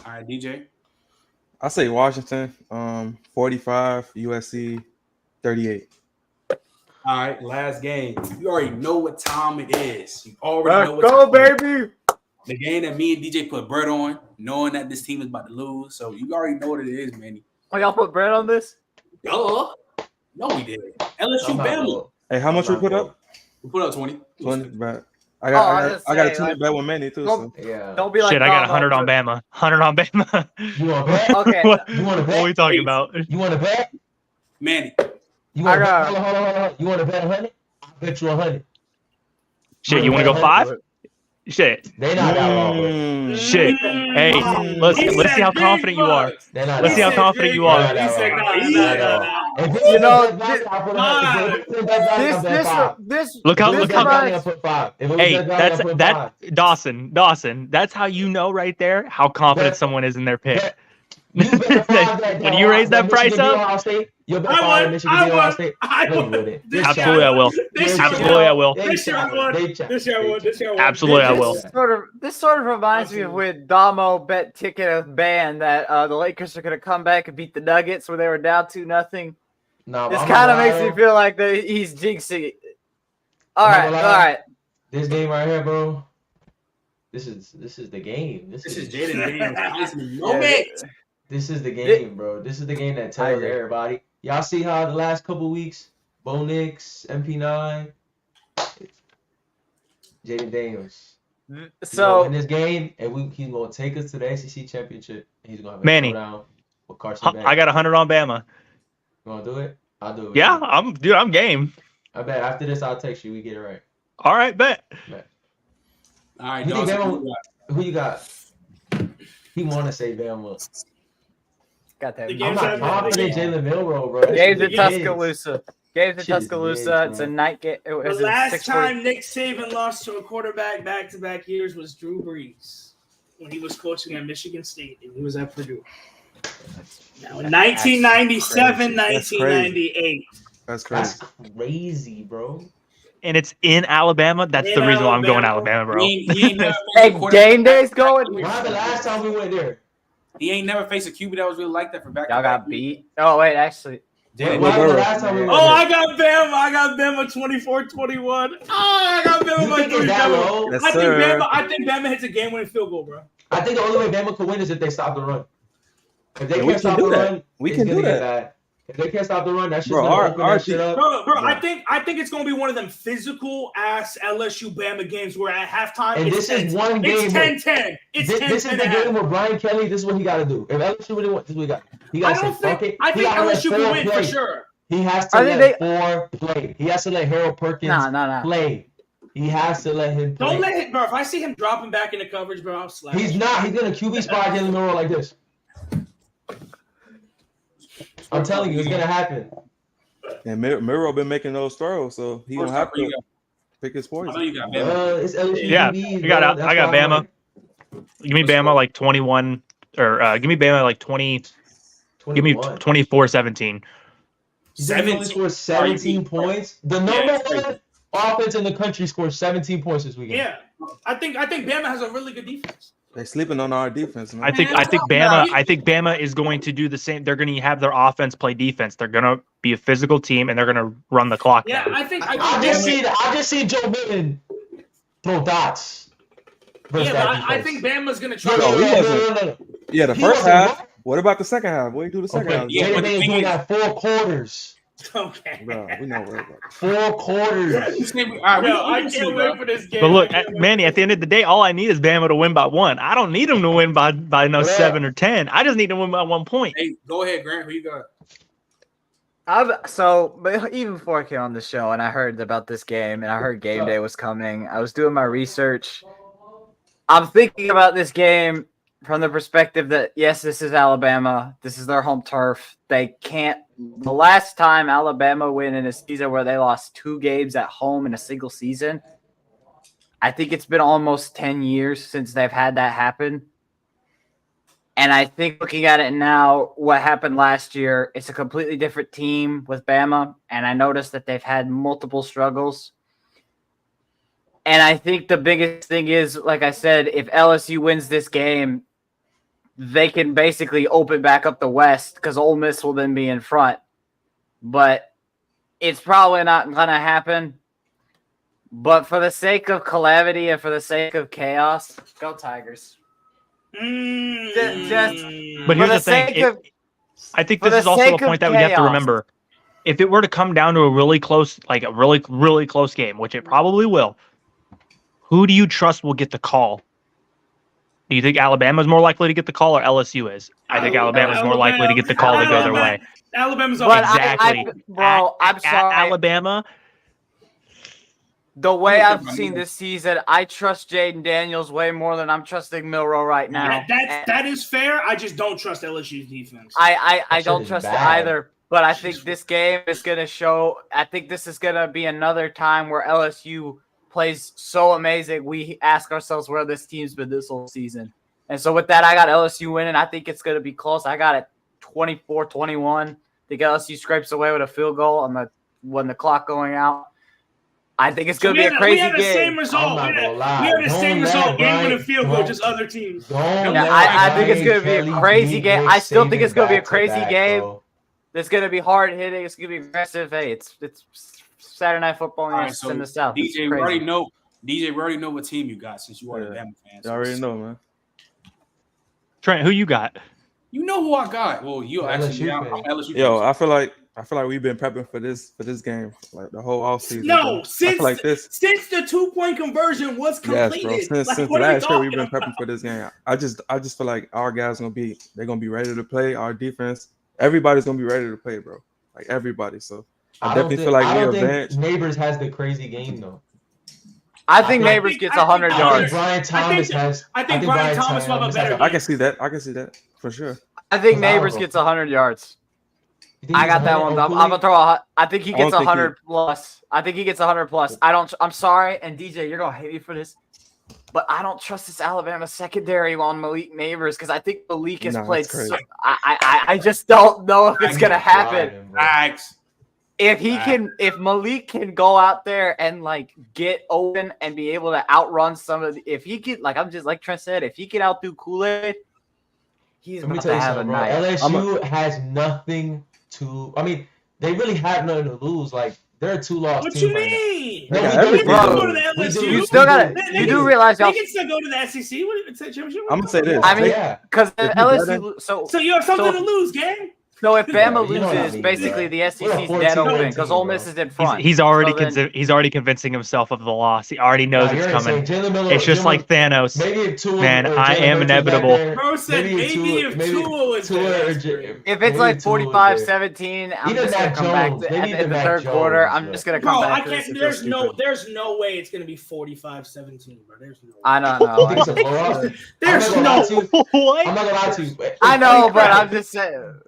All right, DJ. I say Washington 45, USC 38. All right, last game. You already know what time it is. You already know what time it is. baby. The game that me and DJ put bread on, knowing that this team is about to lose. So you already know what it is, Manny. Oh, y'all put bread on this? Duh. No, we did. LSU I'm not Bama. gonna- Hey, how much we put up? We put up 20. 20. Bet. I I got just I got a say, 20 like- bet with Manny too. So. Yeah. Don't be like Shit, I got Tom 100 on Holland. Bama. 100 on Bama. You want to bet? Okay. what, You want to what are we bet? talking about? You want to bet? Manny. You want to bet? got- Hold on. You want to bet 100? I'll bet you 100. Shit, you want to go 5? Shit. They not that long. Shit. Hey, let's He see said how big confident you are. bucks. They not Let's see that how long. confident you are. He said, Nah, nah. If You know, this Look how- If it look was how- that guy, I'd put 5. If it was Hey, that guy, that's I'd put that 5. Dawson. That's how you know right there how confident Bet. someone is in their pick. Bet. You bet five that When you raise that price Michigan beat up, Ohio State. You bet I five that won. Michigan I beat Ohio won. State. I No, you won. wouldn't. This absolutely year I will. This year Absolutely I will. This year I won. This year I won. This year I won. Absolutely I will. This sort of reminds me of when Damo bet ticket a band that the Lakers are going to come back and beat the Nuggets where they were down 2-0. Nah, This kind of makes me feel like he's jinxing it. All right. This game right here, bro. This is the game. This is Jaden Daniels' Heisman moment. This is the game, bro. This is the game that tells agree. everybody. Y'all see how the last couple weeks, Bo Nix, MP9, Jaden Daniels. He's gonna win this game, and he's gonna take us to the ACC championship. And he's gonna have a Manny. showdown with Carson Beck. I got 100 on Bama. You wanna do it? I'll do it. with Yeah, you. I'm game. I bet after this I'll text you. We get it right. All right, bet. All right, Who you Dawson. got? Who you got? He wanna say Bama. Got that. The I'm game's not at- confident Jalen Milrow, bro. Games in Shit is. Tuscaloosa. Games in Shit is Tuscaloosa. big, It's bro. a night game. The last time Nick Saban lost to a quarterback back-to-back years was Drew Brees when he was coaching at Michigan State and he was at Purdue. Now in 1997, That's crazy. That's 1998. That's crazy. crazy, bro. And it's in Alabama. That's In the reason why I'm going Alabama. Alabama, bro. He ain't never faced Hey, a quarterback- game day's going. When was the last time we went there? He ain't never faced a QB that was really like that for back. Y'all got beat. Oh wait, actually, When Well, was the bro. last time we went Oh, there? I got Bama. I got Bama 24-21. Oh, I got Bama You by think it's 3. that Bama. low? Yes, I think sir. Bama hits a game-winning field goal, bro. I think the only way Bama could win is if they stop the run. If they Yeah, we can't can stop do the that. run, We it's can gonna do get that. bad. If they can't stop the run, that shit's Bro, gonna our- open our that shit up. Bro, Yeah. I think it's gonna be one of them physical ass LSU Bama games where at halftime And it's this is one it's game. 10-10. It's This 10-10 is the and a half. game where Brian Kelly. This is what he got to do. If LSU really wants, this is what he got. He I got to don't say fuck think it. I He think gotta let LSU can four win play. for sure. He has to I think let four play. He has to let Harold Perkins nah. play. He has to let him play. Don't let it, bro. If I see him dropping back into coverage, bro, I'll slap. He's him. not. He's gonna QB spot Jalen Milrow like this. I'm telling you, it's gonna happen. And Miro been making those throws, so he gonna have to pick his I know poison. you got Bama. It's LSU Yeah, QBs, I got bro. I That's got why I'm Bama. like, Give me Bama like 21 or give me Bama like 20. Give me 21. 24-17. He only scored 17 points. The number one offense in the country scored 17 points this weekend. Yeah, I think Bama has a really good defense. They sleeping on our defense, man. I think Bama is going to do the same. They're going to have their offense play defense. They're going to be a physical team and they're going to run the clock Yeah, down. I think I just see Joe Milton throw dots. Yeah, but I think Bama's gonna try. No, he wasn't. No. Yeah, the He first wasn't half. what? What about the second half? What do you do the second Okay, half? Yeah, but the Jalen thing doing is- that 4 quarters. Okay. Bro, we not worried about 4 quarters. I can't wait for this game. But look, I can't wait. Manny, at the end of the day, all I need is Bama to win by 1. I don't need them to win by no Yeah. 7 or 10. I just need them to win by 1 point. Hey, go ahead, Grant. Who you got? But even before I came on the show and I heard about this game and I heard game day was coming, I was doing my research. I'm thinking about this game from the perspective that, yes, this is Alabama. This is their home turf. They can't. The last time Alabama win in a season where they lost 2 games at home in a single season, I think it's been almost 10 years since they've had that happen. And I think looking at it now, what happened last year, it's a completely different team with Bama. And I noticed that they've had multiple struggles. And I think the biggest thing is, like I said, if LSU wins this game, they can basically open back up the West because Ole Miss will then be in front. But it's probably not going to happen. But for the sake of calamity and for the sake of chaos, go Tigers. But For here's the thing. sake of- I think for this is the also a sake of point that we have to chaos. remember. If it were to come down to a really close, like a really, really close game, which it probably will, who do you trust will get the call? Do you think Alabama's more likely to get the call or LSU is? I think Alabama's more likely to get the call to go their way. Alabama's But Exactly. I'm sorry. At Alabama, The way I've seen this season, I trust Jaden Daniels way more than I'm trusting Milrow right now. that is fair. I just don't trust LSU's defense. I That don't shit is trust it bad. either. But I think this game is going to show. I think this is going to be another time where LSU plays so amazing. We ask ourselves where this team's been this whole season. And so with that, I got LSU winning. I think it's going to be close. I got it 24-21. I think LSU scrapes away with a field goal when the clock going out. I think it's going to be a crazy game. We had the same result. We had the same result. Game with a field goal, just other teams. I think it's going to be a crazy game. I still think it's going to be a crazy game. It's going to be hard hitting. It's going to be aggressive. Hey, it's Saturday Night Football in the South. DJ, we already know what team you got since you are a Bama fan. You already know, man. Trent, who you got? You know who I got. Well, you actually. I'm LSU. Yo, I feel like we've been prepping for this game like the whole offseason. No, since the 2-point conversion was completed. Yes, bro. Since last year, we've been prepping for this game. I just feel like our guys gonna be ready to play. Our defense, everybody's gonna be ready to play, bro. Like everybody. So I definitely feel like we advanced. Neighbors has the crazy game though. I think Neighbors gets 100 yards. Brian Thomas I think Brian Thomas will have a better game. I can see that for sure. I think Neighbors gets 100 yards. I got that one. I'm gonna throw I think he gets 100 plus. I think he gets 100 plus. I'm sorry, and DJ, you're gonna hate me for this, but I don't trust this Alabama secondary on Malik Neighbors because I think Malik has played. I just don't know if it's gonna happen. If Malik can go out there and like get open and be able to outrun some of if he could, like I'm just like Trent said, if he could outdo Kool-Aid, he's about to have a night. LSU has nothing to. I mean, they really have nothing to lose. Like they're a 2-loss What team. You mean? You still got it. You do realize they can still go to the SEC. I'm gonna say this. I mean, because LSU. So you have something to lose, gang. So if Bama loses, basically the SEC's dead open because Ole Miss is in front. He's already convincing himself of the loss. He already knows it's coming. It's just like Thanos. Man, I am inevitable. Bro said maybe if Tua is there. If it's like 45-17, I'm just gonna come back in the third quarter. I'm just gonna come back. There's no way it's gonna be 45-17, bro. There's no way. I don't know. There's no. What? I'm not gonna lie to you. I know, but I'm just saying.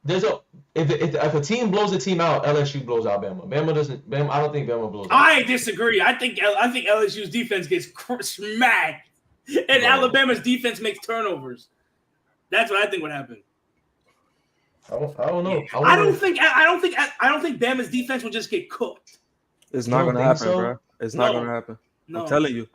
If a team blows a team out, LSU blows out Bama. Bama doesn't. I don't think Bama blows out. I disagree. I think LSU's defense gets smacked, and Alabama's defense makes turnovers. That's what I think would happen. I don't know. I don't think Bama's defense will just get cooked. It's not gonna happen, bro. It's not gonna happen. I'm telling you.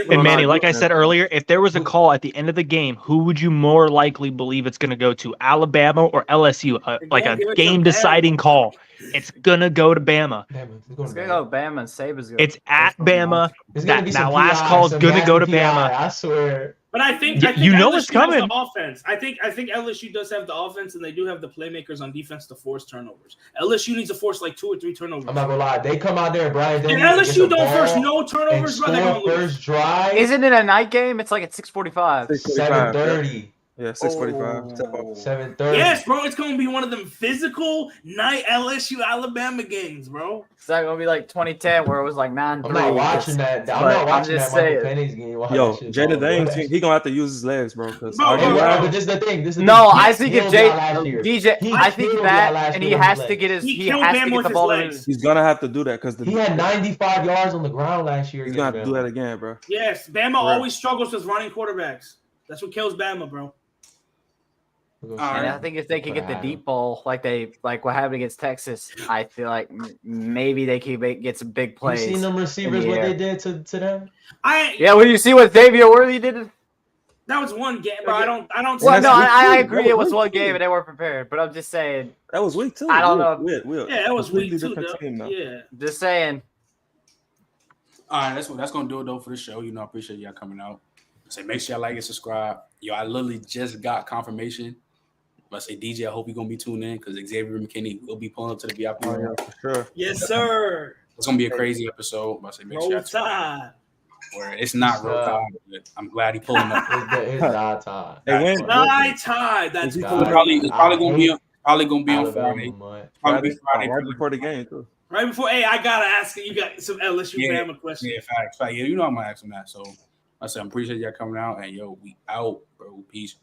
And Manny, like I said earlier, if there was a call at the end of the game, who would you more likely believe it's going to go to, Alabama or LSU? Like a game-deciding call. It's going to go to Bama. It's going to go to Bama and Saban's going to It's at Bama. That last call is going to go to Bama. I swear. But I think LSU it's coming. Has the offense. I think LSU does have the offense, and they do have the playmakers on defense to force turnovers. LSU needs to force like 2 or 3 turnovers. I'm not gonna lie, they come out there, Brian. And LSU don't force no turnovers, bro. They're gonna lose. First drive. Isn't it a night game? It's like at 6:45. 7:30. Yeah, 6:45. 7:30. Yes, bro. It's gonna be one of them physical night LSU Alabama games, bro. It's not gonna be like 2010 where it was like 9-3. I'm not watching that. I'm not watching that Michael Penix game. Yo, Jaden Daniels, he gonna have to use his legs, bro. But this is the thing. No, I think if DJ, I think that, and he has to get the ball in. He's gonna have to do that because he had 95 yards on the ground last year. He's gonna have to do that again, bro. Yes, Bama always struggles with running quarterbacks. That's what kills Bama, bro. And I think if they could get the deep ball like what happened against Texas, I feel like maybe they could get some big plays. You seen them receivers what they did to them? Well, you see what Xavier Worthy did? That was one game, bro. I don't. Well, no, I agree. It was one game and they weren't prepared. But I'm just saying that was week 2. I don't know. Yeah, it was week 2. Yeah, just saying. All right, that's gonna do it though for the show. I appreciate y'all coming out. Say make sure y'all like and subscribe. I literally just got confirmation. I say DJ, I hope you're gonna be tuned in because Xavier McKinney will be pulling up to the VIP. Oh, yeah, for sure. Yes, sir. It's gonna be a crazy episode. I say make sure time. Where it's not real time, but I'm glad he pulling up. It's not time. Night time. That's it's probably gonna be on Friday. Probably Friday right before the game too. Right before. Hey, I gotta ask you. You got some LSU Bama questions? Yeah, facts. Yeah, I'm gonna ask him that. So I said I appreciate y'all coming out, and we out, bro. Peace.